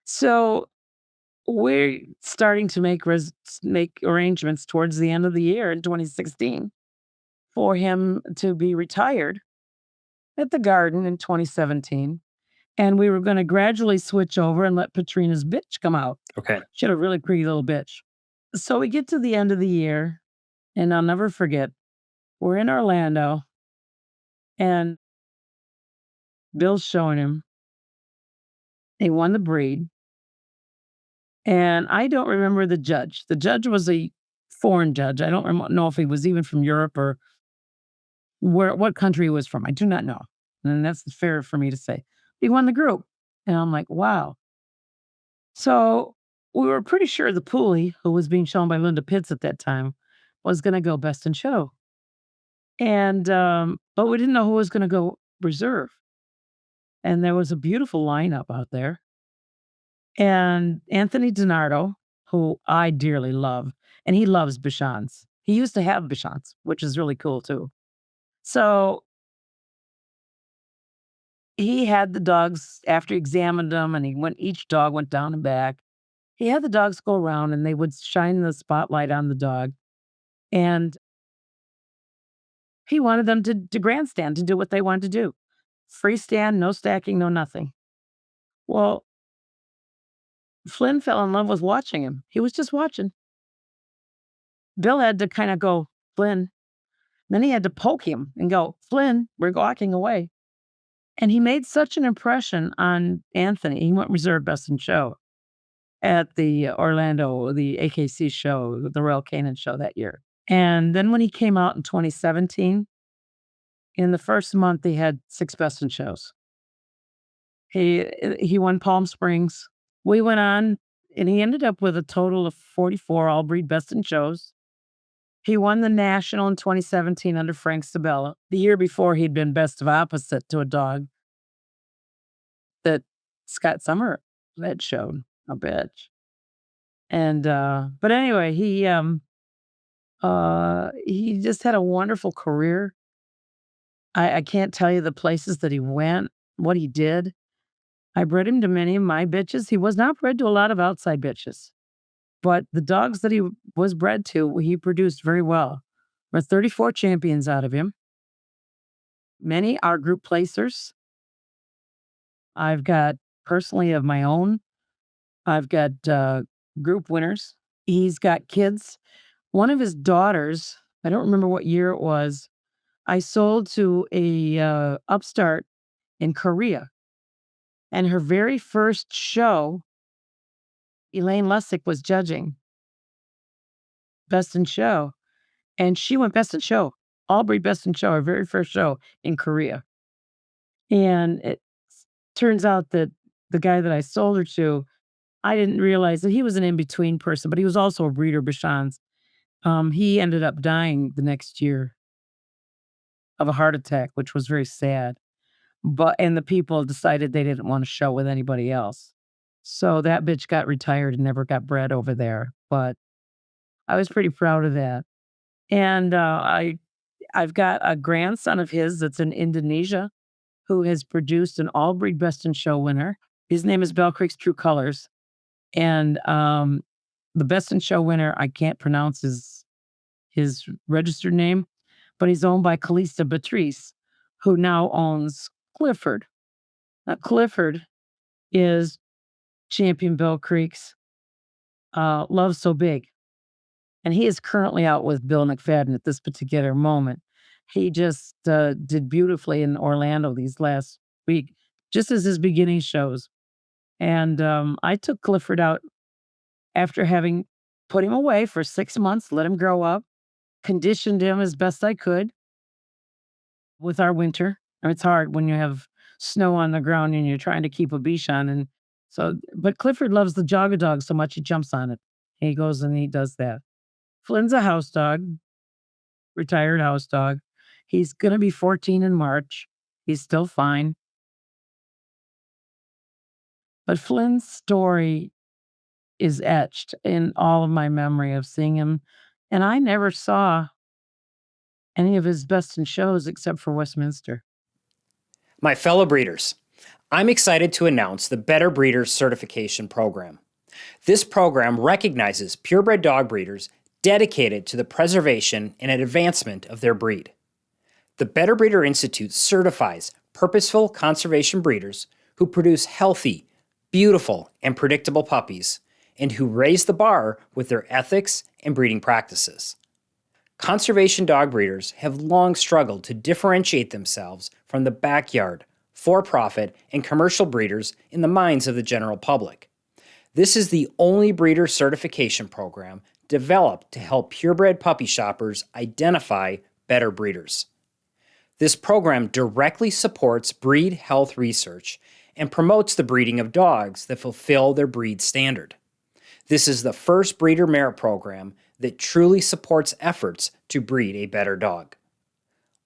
So we're starting to make arrangements towards the end of the year in 2016 for him to be retired at the Garden in 2017. And we were gonna gradually switch over and let Patrina's bitch come out. Okay. She had a really pretty little bitch. So we get to the end of the year, and I'll never forget, we're in Orlando, and Bill's showing him. He won the breed, and I don't remember the judge. The judge was a foreign judge. I don't know if he was even from Europe or what country he was from. I do not know, and that's fair for me to say. He won the group, and I'm like, "Wow." So, we were pretty sure the Pulley, who was being shown by Linda Pitts at that time, was gonna go best in show, and, but we didn't know who was gonna go reserve, and there was a beautiful lineup out there, and Anthony DiNardo, who I dearly love, and he loves Bichons. He used to have Bichons, which is really cool too. So, he had the dogs after he examined them, and each dog went down and back. He had the dogs go around, and they would shine the spotlight on the dog, and he wanted them to grandstand, to do what they wanted to do. Freestand, no stacking, no nothing. Well, Flynn fell in love with watching him. He was just watching. Bill had to kinda go, "Flynn." Then he had to poke him and go, "Flynn, we're walking away." And he made such an impression on Anthony. He went reserve best in show at the Orlando, the AKC show, the Royal Canin show that year. And then when he came out in 2017, in the first month, he had 6 best in shows. He won Palm Springs. We went on, and he ended up with a total of 44 all breed best in shows. He won the national in 2017 under Frank Sabella. The year before, he'd been best of opposite to a dog that Scott Summer had shown, a bitch. And, but anyway, he just had a wonderful career. I can't tell you the places that he went, what he did. I bred him to many of my bitches. He was not bred to a lot of outside bitches, but the dogs that he was bred to, he produced very well. We're 34 champions out of him. Many are group placers. I've got personally of my own. I've got group winners. He's got kids. One of his daughters, I don't remember what year it was, I sold to a upstart in Korea. And her very first show, Elaine Lussick was judging best in show, and she went best in show, all breed best in show, her very first show in Korea. And it turns out that the guy that I sold her to, I didn't realize that he was an in-between person, but he was also a breeder, Bichons. He ended up dying the next year of a heart attack, which was very sad. And the people decided they didn't want to show with anybody else. So that bitch got retired and never got bred over there. But I was pretty proud of that. And I've got a grandson of his that's in Indonesia who has produced an all breed best in show winner. His name is Belle Creek's True Colors. And the best in show winner, I can't pronounce his registered name, but he's owned by Calista Beatrice, who now owns Clifford. Now, Clifford is champion Belle Creek's Love So Big. And he is currently out with Bill McFadden at this particular moment. He just did beautifully in Orlando these last week, just as his beginning shows. And I took Clifford out after having put him away for 6 months, let him grow up, conditioned him as best I could with our winter. And it's hard when you have snow on the ground and you're trying to keep a Bichon. And so, but Clifford loves the Jogga Dog so much he jumps on it. He goes and he does that. Flynn's a house dog, retired house dog. He's gonna be 14 in March. He's still fine. But Flynn's story is etched in all of my memory of seeing him, and I never saw any of his best in shows except for Westminster. My fellow breeders, I'm excited to announce the Better Breeders Certification Program. This program recognizes purebred dog breeders dedicated to the preservation and advancement of their breed. The Better Breeder Institute certifies purposeful conservation breeders who produce healthy, beautiful, and predictable puppies, and who raise the bar with their ethics and breeding practices. Conservation dog breeders have long struggled to differentiate themselves from the backyard, for-profit, and commercial breeders in the minds of the general public. This is the only breeder certification program developed to help purebred puppy shoppers identify better breeders. This program directly supports breed health research and promotes the breeding of dogs that fulfill their breed standard. This is the first breeder merit program that truly supports efforts to breed a better dog.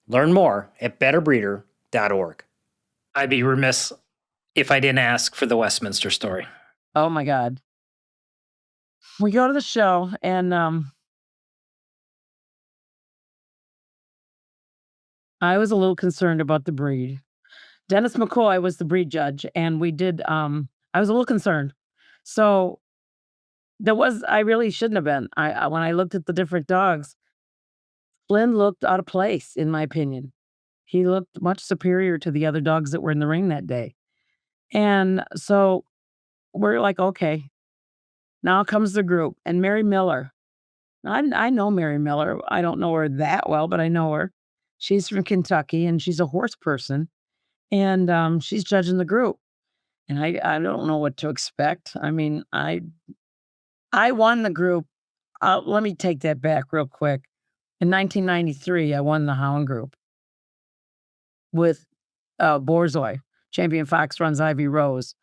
Learn more at betterbreeder.org. I'd be remiss if I didn't ask for the Westminster Story. Oh my God. We go to the show and I was a little concerned about the breed. Dennis McCoy was the breed judge, and we did I was a little concerned. So I really shouldn't have been. I when I looked at the different dogs, Flynn looked out of place, in my opinion. He looked much superior to the other dogs that were in the ring that day. And so we're like, okay, now comes the group. And Mary Miller. I know Mary Miller. I don't know her that well, but I know her. She's from Kentucky and she's a horse person. And she's judging the group. And I don't know what to expect. I mean, I won the group. Let me take that back real quick. In 1993, I won the Hound group with Borzoi. Champion Fox runs Ivy Rose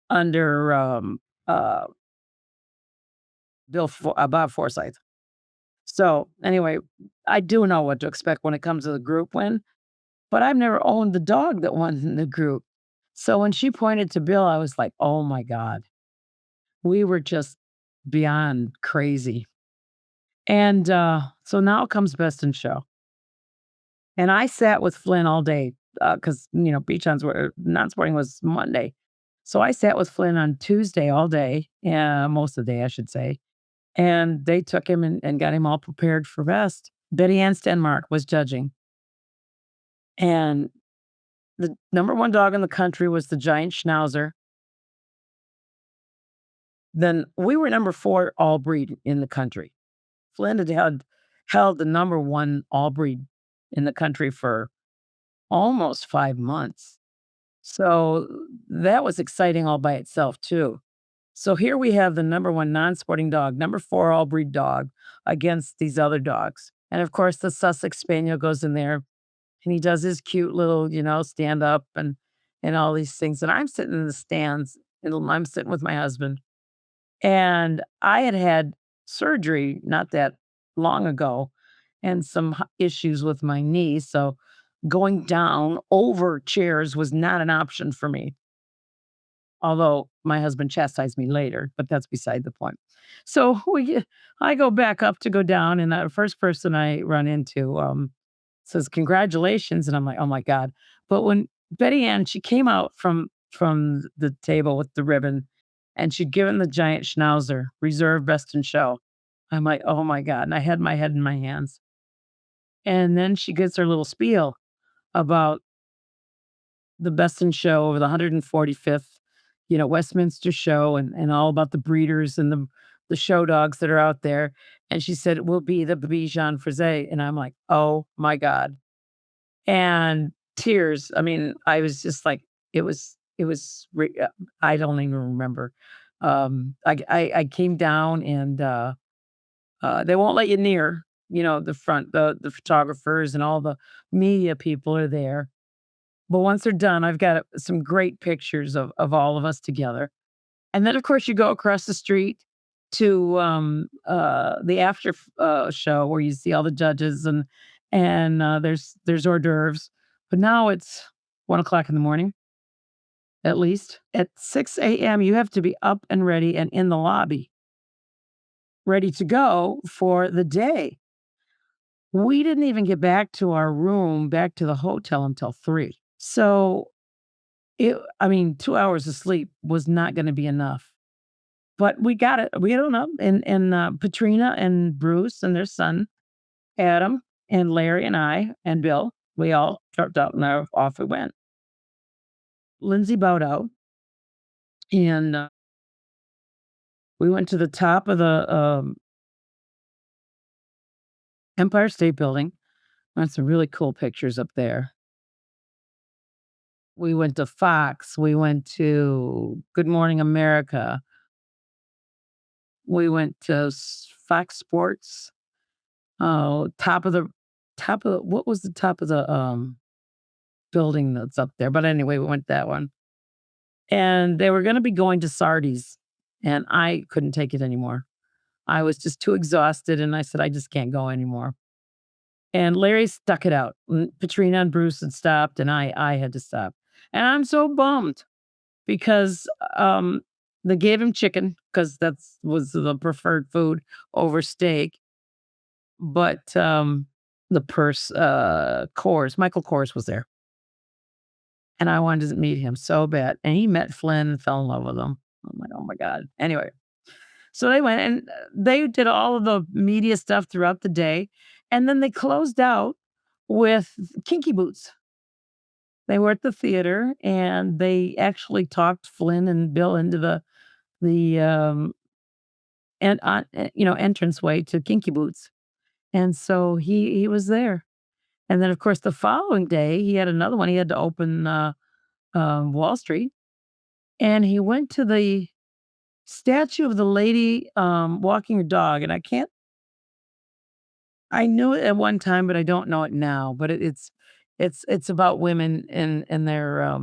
under Bob Forsyth. So anyway, I do know what to expect when it comes to the group win, but I've never owned the dog that won in the group. So when she pointed to Bill, I was like, oh my God. We were just beyond crazy. And so now comes Best in Show. And I sat with Flynn all day because, Bichons were non-sporting was Monday. So I sat with Flynn on Tuesday all day, most of the day, I should say. And they took him and got him all prepared for Best. Betty Ann Stenmark was judging. And the number one dog in the country was the giant Schnauzer. Then we were number 4 all breed in the country. Flynn had held the number 1 all breed in the country for almost 5 months. So that was exciting all by itself too. So here we have the number 1 non-sporting dog, number 4 all breed dog against these other dogs. And of course the Sussex Spaniel goes in there and he does his cute little, stand up and all these things. And I'm sitting in the stands and I'm sitting with my husband. And I had had surgery not that long ago and some issues with my knee. So going down over chairs was not an option for me. Although my husband chastised me later, but that's beside the point. So I go back up to go down, and the first person I run into says, "Congratulations," and I'm like, "Oh my God!" But when Betty Ann, she came out from the table with the ribbon, and she'd given the giant Schnauzer reserve Best in Show. I'm like, "Oh my God!" And I had my head in my hands. And then she gets her little spiel about the Best in Show over the 145th, Westminster show and all about the breeders and the show dogs that are out there. And she said, it will be the Bichon Frise. And I'm like, oh my God. And tears. I mean, I was just like, I don't even remember. I came down and they won't let you near, the front, the photographers and all the media people are there. But once they're done, I've got some great pictures of all of us together. And then, of course, you go across the street to the after show where you see all the judges and there's hors d'oeuvres. But now it's 1 o'clock in the morning, at least. At 6 a.m., you have to be up and ready and in the lobby, ready to go for the day. We didn't even get back to our room, back to the hotel until 3. So, 2 hours of sleep was not gonna be enough. But we got it. We got on up and Patrina and Bruce and their son, Adam, and Larry and I and Bill, we all jumped out and off we went. Lindsay bowed out, and we went to the top of the, Empire State Building. Got some really cool pictures up there. We went to Fox, we went to Good Morning America, we went to Fox Sports, top of the what was the top of the, building that's up there? But anyway, we went that one. And they were gonna be going to Sardi's, and I couldn't take it anymore. I was just too exhausted, and I said, "I just can't go anymore." And Larry stuck it out. Patrina and Bruce had stopped, and I had to stop. And I'm so bummed because, they gave him chicken because that's was the preferred food over steak, but, Michael Kors was there, and I wanted to meet him so bad, and he met Flynn and fell in love with him. I'm like, "Oh my god." Anyway, so they went and they did all of the media stuff throughout the day, and then they closed out with Kinky Boots. They were at the theater, and they actually talked Flynn and Bill into the entranceway to Kinky Boots, and so he was there. And then, of course, the following day, he had another one. He had to open, Wall Street, and he went to the statue of the lady, walking her dog, and I knew it at one time, but I don't know it now, but it's about women and their,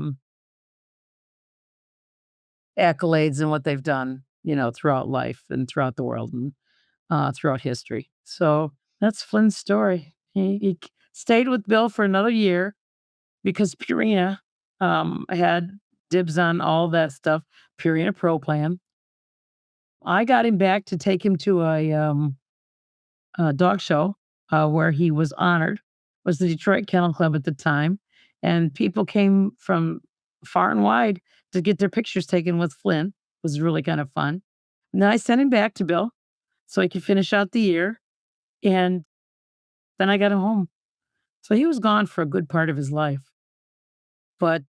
accolades and what they've done, throughout life and throughout the world and, throughout history. So, that's Flynn's story. He stayed with Bill for another year because Purina, had dibs on all that stuff, Purina Pro Plan. I got him back to take him to a dog show, where he was honored. It was the Detroit Kennel Club at the time, and people came from far and wide to get their pictures taken with Flynn. It was really kind of fun. And then I sent him back to Bill so he could finish out the year, and then I got him home. So he was gone for a good part of his life. But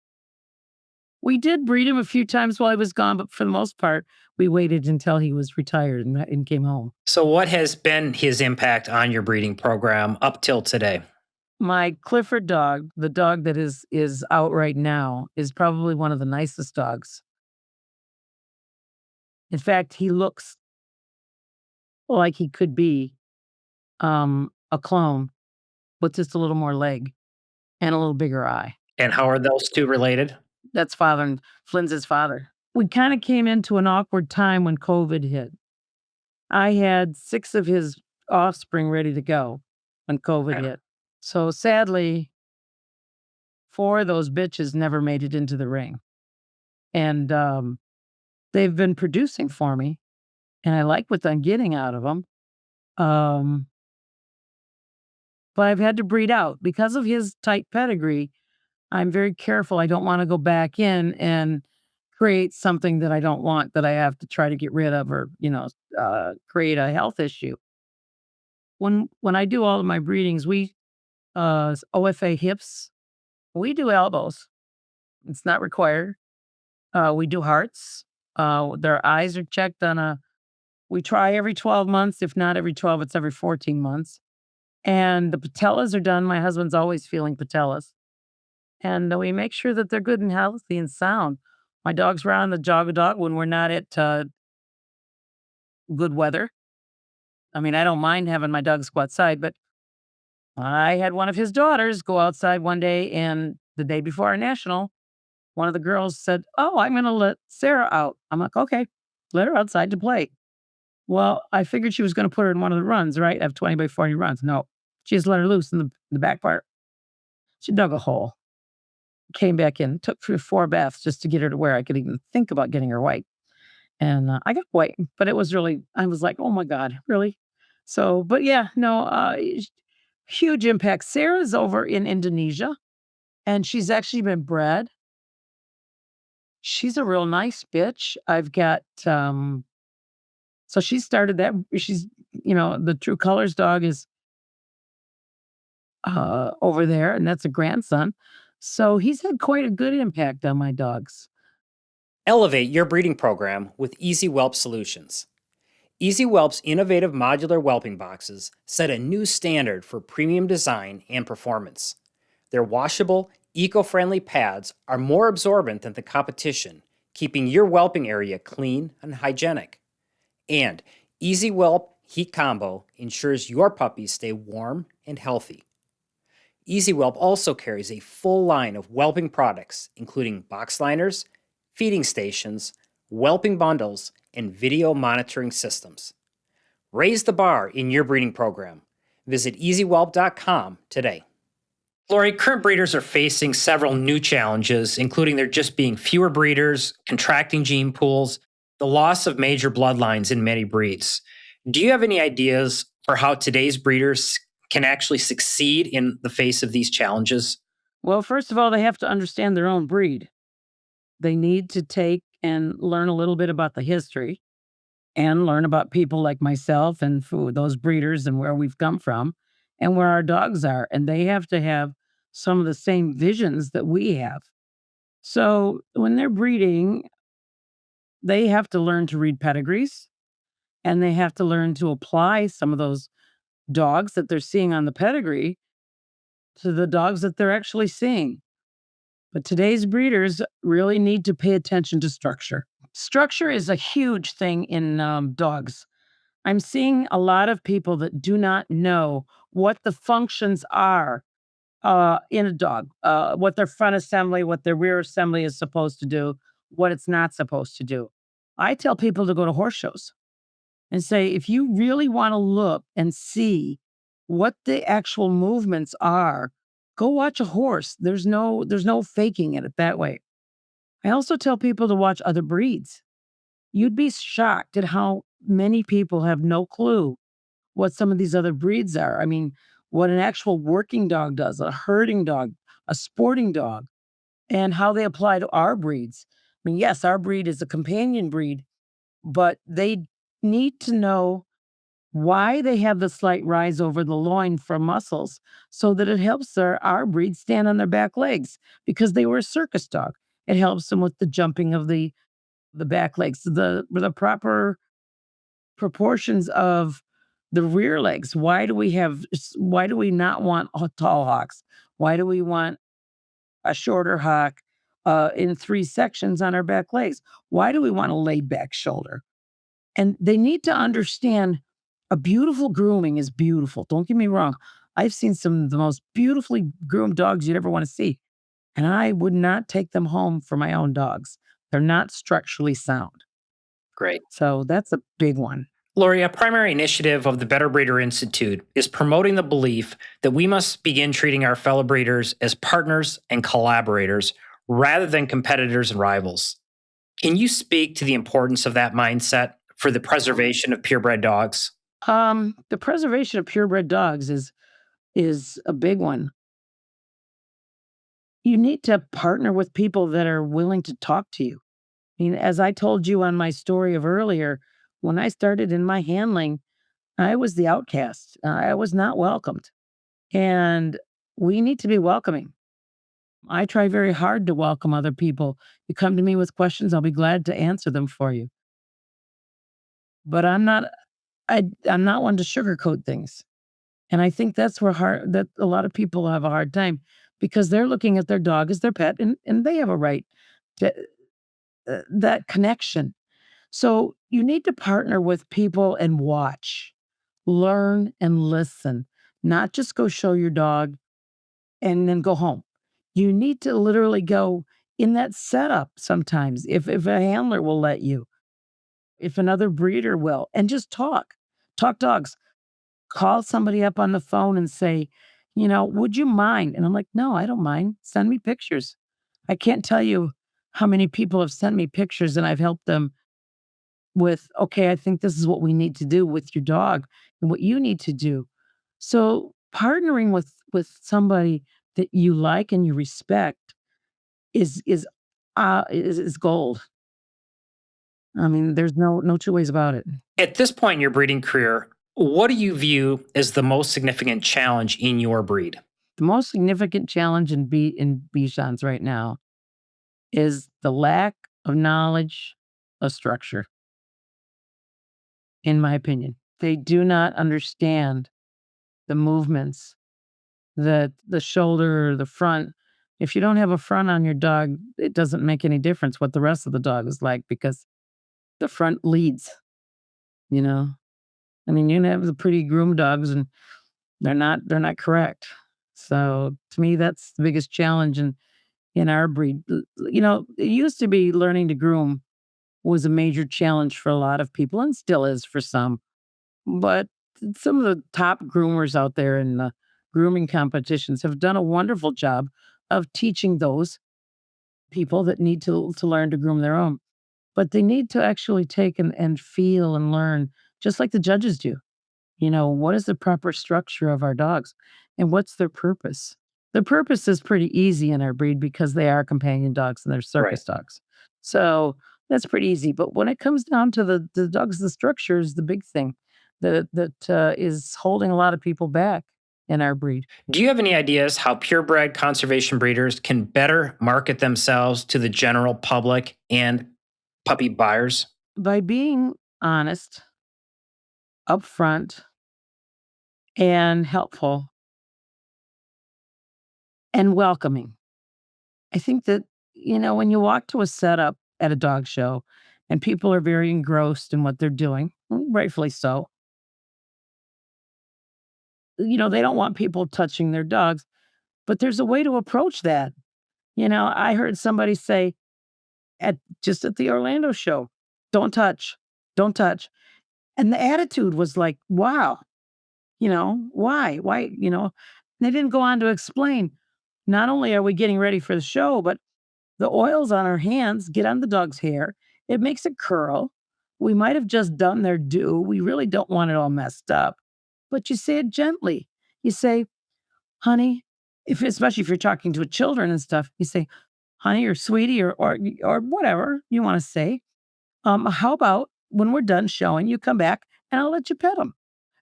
we did breed him a few times while he was gone, but for the most part, we waited until he was retired and came home. So, what has been his impact on your breeding program up till today? My Clifford dog, the dog that is out right now, is probably one of the nicest dogs. In fact, he looks like he could be, a clone with just a little more leg and a little bigger eye. And how are those two related? That's father and Flynn's his father. We kinda came into an awkward time when COVID hit. I had 6 of his offspring ready to go when COVID Yeah. hit. So, sadly, 4 of those bitches never made it into the ring, and, they've been producing for me, and I like what I'm getting out of them. Um, but I've had to breed out. Because of his tight pedigree, I'm very careful. I don't wanna go back in and create something that I don't want that I have to try to get rid of or, create a health issue. When I do all of my breedings, we, OFA hips, we do elbows. It's not required. We do hearts. Their eyes are checked we try every 12 months. If not every 12, it's every 14 months. And the patellas are done. My husband's always feeling patellas. And we make sure that they're good and healthy and sound. My dogs run on the jog a dog when we're not at good weather. I mean, I don't mind having my dogs go outside, but I had one of his daughters go outside one day, and the day before our national, one of the girls said, "Oh, I'm gonna let Sarah out." I'm like, "Okay, let her outside to play." Well, I figured she was gonna put her in one of the runs, right? Have 20 by 40 runs. No, she just let her loose in the back part. She dug a hole, came back in, took 3 or 4 baths just to get her to where I could even think about getting her white. And, I got white, but it was really I was like, "Oh my god, really?" So, but yeah, no, huge impact. Sarah's over in Indonesia, and she's actually been bred. She's a real nice bitch. I've got, so she started that she's the True Colors dog is, over there, and that's a grandson. So he's had quite a good impact on my dogs. Elevate your breeding program with Easy Whelp Solutions. Easy Whelp's innovative modular whelping boxes set a new standard for premium design and performance. Their washable, eco-friendly pads are more absorbent than the competition, keeping your whelping area clean and hygienic. And Easy Whelp Heat Combo ensures your puppies stay warm and healthy. Easy Whelp also carries a full line of whelping products, including box liners, feeding stations, whelping bundles, and video monitoring systems. Raise the bar in your breeding program. Visit easywhelp.com today. Lorrie, current breeders are facing several new challenges, including there just being fewer breeders, contracting gene pools, the loss of major bloodlines in many breeds. Do you have any ideas for how today's breeders can actually succeed in the face of these challenges? Well, first of all, they have to understand their own breed. They need to take and learn a little bit about the history and learn about people like myself and those breeders and where we've come from and where our dogs are. And they have to have some of the same visions that we have. So when they're breeding, they have to learn to read pedigrees and they have to learn to apply some of those dogs that they're seeing on the pedigree to the dogs that they're actually seeing. But today's breeders really need to pay attention to structure. Structure is a huge thing in dogs. I'm seeing a lot of people that do not know what the functions are in a dog, what their front assembly, what their rear assembly is supposed to do, what it's not supposed to do. I tell people to go to horse shows and say, if you really want to look and see what the actual movements are, go watch a horse. There's no faking it that way. I also tell people to watch other breeds. You'd be shocked at how many people have no clue what some of these other breeds are. I mean, what an actual working dog does, a herding dog, a sporting dog, and how they apply to our breeds. I mean, yes, our breed is a companion breed, but they need to know why they have the slight rise over the loin for muscles so that it helps our breed stand on their back legs because they were a circus dog. It helps them with the jumping of the back legs, the proper proportions of the rear legs. Why do we not want tall hocks? Why do we want a shorter hock in 3 sections on our back legs? Why do we want a laid back shoulder? And they need to understand a beautiful grooming is beautiful. Don't get me wrong. I've seen some of the most beautifully groomed dogs you'd ever want to see. And I would not take them home for my own dogs. They're not structurally sound. Great. So that's a big one. Lorrie, a primary initiative of the Better Breeder Institute is promoting the belief that we must begin treating our fellow breeders as partners and collaborators rather than competitors and rivals. Can you speak to the importance of that mindset for the preservation of purebred dogs? The preservation of purebred dogs is a big one. You need to partner with people that are willing to talk to you. I mean, as I told you on my story of earlier, when I started in my handling, I was the outcast. I was not welcomed. And we need to be welcoming. I try very hard to welcome other people. You come to me with questions, I'll be glad to answer them for you. But I'm not one to sugarcoat things. And I think that's that a lot of people have a hard time because they're looking at their dog as their pet and they have a right to that connection. So you need to partner with people and watch, learn and listen, not just go show your dog and then go home. You need to literally go in that setup sometimes if a handler will let you. if another breeder will, and just talk dogs. Call somebody up on the phone and say, "Would you mind?" And I'm like, "No, I don't mind. Send me pictures." I can't tell you how many people have sent me pictures and I've helped them with, "Okay, I think this is what we need to do with your dog and what you need to do." So, partnering with somebody that you like and you respect is gold. I mean, there's no two ways about it. At this point in your breeding career, what do you view as the most significant challenge in your breed? The most significant challenge in Bichons right now is the lack of knowledge of structure, in my opinion. They do not understand the movements, the shoulder, the front. If you don't have a front on your dog, it doesn't make any difference what the rest of the dog is like because the front leads, you know? I mean, you can have the pretty groomed dogs and they're not correct. So to me, that's the biggest challenge in our breed. It used to be learning to groom was a major challenge for a lot of people and still is for some. But some of the top groomers out there in the grooming competitions have done a wonderful job of teaching those people that need to learn to groom their own. But they need to actually take and feel and learn just like the judges do. What is the proper structure of our dogs and what's their purpose? The purpose is pretty easy in our breed because they are companion dogs and they're Right. circus dogs. So that's pretty easy. But when it comes down to the dogs, the structure is the big thing that is holding a lot of people back in our breed. Do you have any ideas how purebred conservation breeders can better market themselves to the general public and puppy buyers? By being honest, upfront, and helpful and welcoming. I think that, when you walk to a setup at a dog show and people are very engrossed in what they're doing, rightfully so, they don't want people touching their dogs, but there's a way to approach that. I heard somebody say just at the Orlando show, don't touch, don't touch. And the attitude was like, wow, why? Why? They didn't go on to explain. Not only are we getting ready for the show, but the oils on our hands get on the dog's hair. It makes it curl. We might have just done their due. We really don't want it all messed up. But you say it gently. You say, honey, especially if you're talking to children and stuff, you say, honey or sweetie or whatever you want to say. How about when we're done showing, you come back and I'll let you pet them.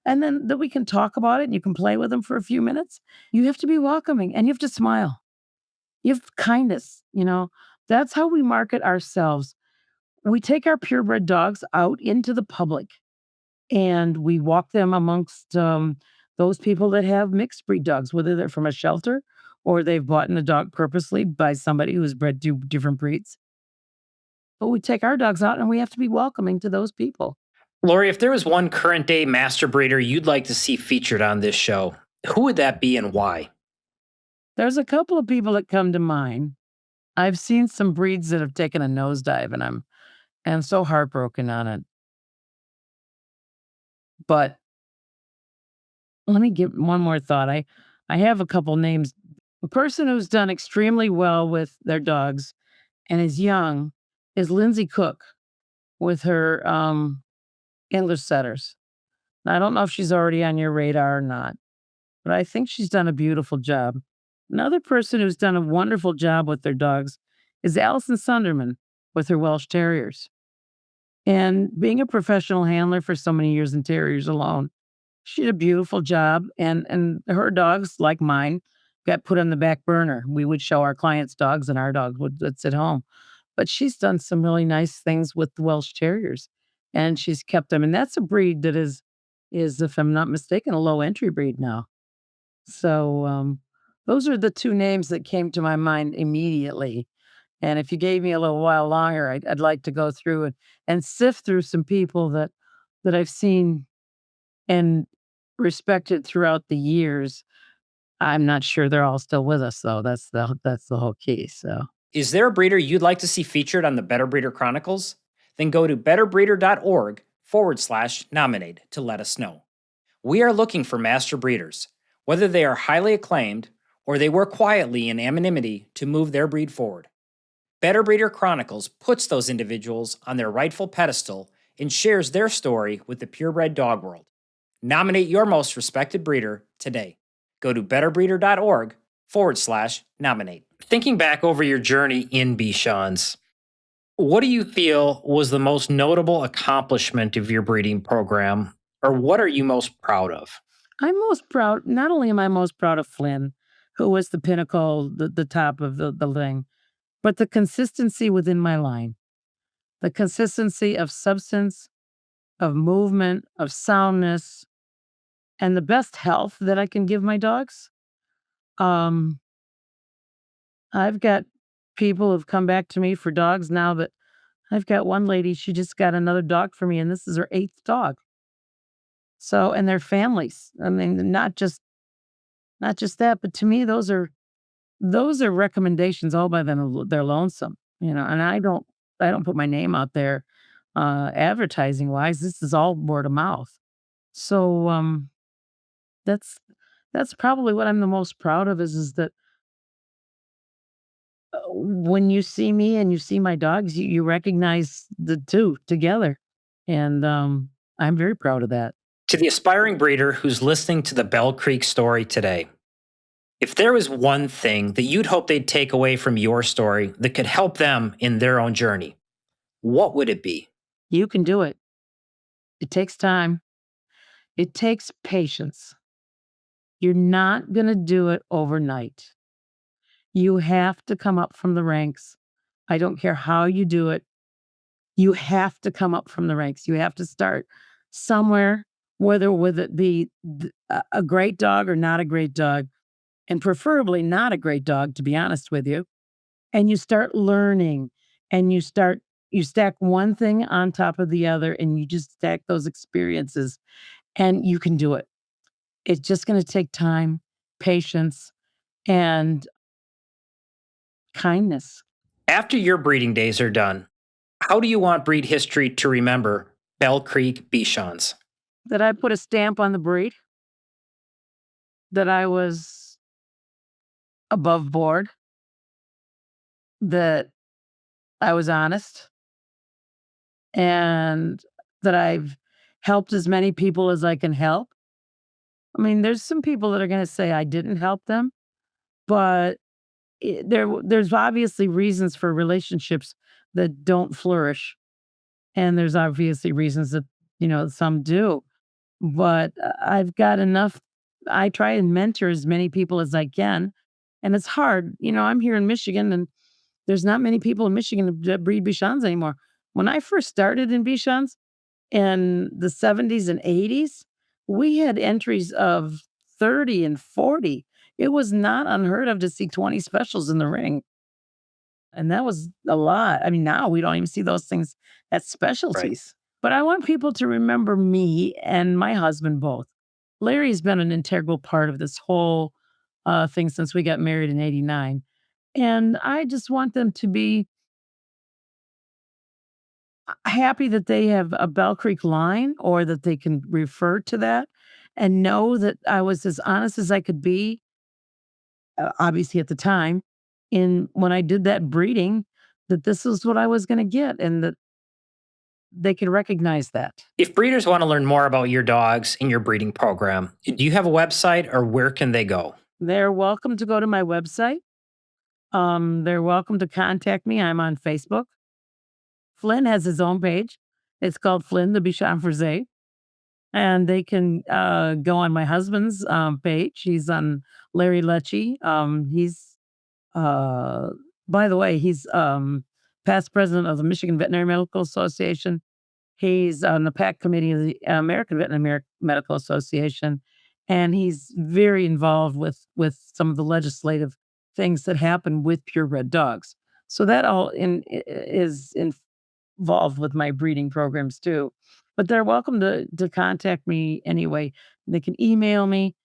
And then we can talk about it and you can play with them for a few minutes. You have to be welcoming and you have to smile. You have kindness, That's how we market ourselves. We take our purebred dogs out into the public and we walk them amongst those people that have mixed breed dogs, whether they're from a shelter or they've bought in a dog purposely by somebody who's bred to different breeds. But we take our dogs out and we have to be welcoming to those people. Lorrie, if there was one current day master breeder you'd like to see featured on this show, who would that be and why? There's a couple of people that come to mind. I've seen some breeds that have taken a nosedive and I'm so heartbroken on it. But let me give one more thought. I have a couple names. A person who's done extremely well with their dogs and is young is Lindsay Cook with her English setters. Now, I don't know if she's already on your radar or not, but I think she's done a beautiful job. Another person who's done a wonderful job with their dogs is Allison Sunderman with her Welsh Terriers. And being a professional handler for so many years in terriers alone, she did a beautiful job, and her dogs, like mine, got put on the back burner. We would show our clients' dogs, and our dog would sit home. But she's done some really nice things with the Welsh Terriers, and she's kept them. And that's a breed that is, if I'm not mistaken, a low entry breed now. So those are the two names that came to my mind immediately. And if you gave me a little while longer, I'd like to go through and sift through some people that I've seen and respected throughout the years. I'm not sure they're all still with us though. That's the whole key. So Is there a breeder you'd like to see featured on the Better Breeder Chronicles? then go to betterbreeder.org/nominate to let us know. We are looking for master breeders, whether they are highly acclaimed or they work quietly in anonymity to move their breed forward. Better Breeder Chronicles puts those individuals on their rightful pedestal and shares their story with the purebred dog world. Nominate your most respected breeder today. Go to betterbreeder.org/nominate. Thinking back over your journey in Bichons, what do you feel was the most notable accomplishment of your breeding program, or what are you most proud of? I'm most proud, not only am I most proud of Flynn, who was the pinnacle, the top of the thing, but the consistency within my line, the consistency of substance, of movement, of soundness, and the best health that I can give my dogs. Um, I've got people who've come back to me for dogs now that I've got one lady, she just got another dog for me, and this is her 8th dog. So, and their families. I mean, not just that, but to me, those are recommendations all by them. They're lonesome, and I don't put my name out there, advertising wise. This is all word of mouth. So, that's that's probably what I'm the most proud of is that when you see me and you see my dogs, you recognize the two together, and I'm very proud of that. To the aspiring breeder who's listening to the Belle Creek story today, if there was one thing that you'd hope they'd take away from your story that could help them in their own journey, what would it be? You can do it. It takes time. It takes patience. You're not gonna do it overnight. You have to come up from the ranks. I don't care how you do it. You have to come up from the ranks. You have to start somewhere, whether it be a great dog or not a great dog, and preferably not a great dog, to be honest with you. And you start learning, and you stack one thing on top of the other, and you just stack those experiences, and you can do it. It's just gonna take time, patience, and kindness. After your breeding days are done, how do you want breed history to remember Belle Creek Bichons? That I put a stamp on the breed, that I was above board, that I was honest, and that I've helped as many people as I can help. I mean, there's some people that are gonna say I didn't help them, but there's obviously reasons for relationships that don't flourish, and there's obviously reasons that, some do. But I've got enough. I try and mentor as many people as I can, and it's hard. I'm here in Michigan, and there's not many people in Michigan that breed Bichons anymore. When I first started in Bichons in the 70s and 80s, we had entries of 30 and 40. It was not unheard of to see 20 specials in the ring. And that was a lot. I mean, now we don't even see those things at specialties. But I want people to remember me and my husband both. Larry's been an integral part of this whole thing since we got married in '89. And I just want them to be happy that they have a Belle Creek line or that they can refer to that and know that I was as honest as I could be, obviously at the time, in when I did that breeding, that this is what I was going to get and that they can recognize that. If breeders want to learn more about your dogs and your breeding program, do you have a website or where can they go? They're welcome to go to my website. They're welcome to contact me. I'm on Facebook. Flynn has his own page. It's called Flynn the Bichon Frise. And they can go on my husband's page. He's on Larry Lecce. He's, by the way, he's past president of the Michigan Veterinary Medical Association. He's on the PAC committee of the American Veterinary Medical Association, and he's very involved with some of the legislative things that happen with purebred dogs. So that all is involved with my breeding programs too. But they're welcome to contact me anyway. They can email me,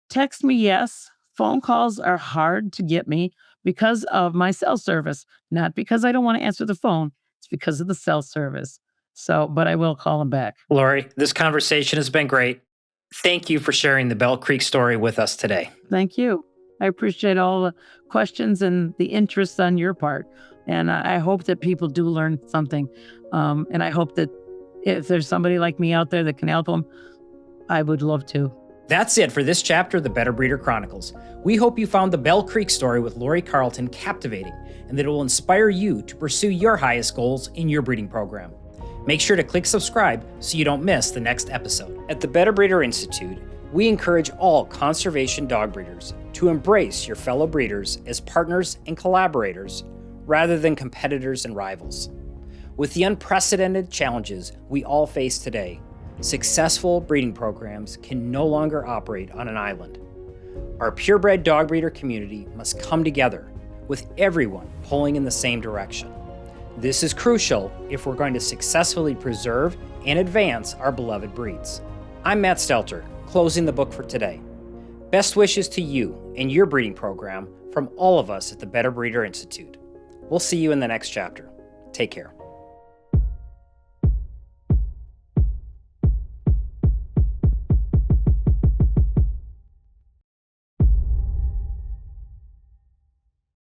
text me, yes. Phone calls are hard to get me because of my cell service, not because I don't want to answer the phone. It's because of the cell service. So, but I will call him back. Lorrie, this conversation has been great. Thank you for sharing the Belle Creek story with us today. Thank you. I appreciate all the questions and the interest on your part. And I hope that people do learn something. And I hope that if there's somebody like me out there that can help them, I would love to. That's it for this chapter of the Better Breeder Chronicles. We hope you found the Belle Creek story with Lorrie Carlton captivating and that it will inspire you to pursue your highest goals in your breeding program. Make sure to click subscribe so you don't miss the next episode. At the Better Breeder Institute, we encourage all conservation dog breeders to embrace your fellow breeders as partners and collaborators rather than competitors and rivals. With the unprecedented challenges we all face today, successful breeding programs can no longer operate on an island. Our purebred dog breeder community must come together, with everyone pulling in the same direction. This is crucial if we're going to successfully preserve and advance our beloved breeds. I'm Matt Stelter, closing the book for today. Best wishes to you and your breeding program from all of us at the Better Breeder Institute. We'll see you in the next chapter. Take care.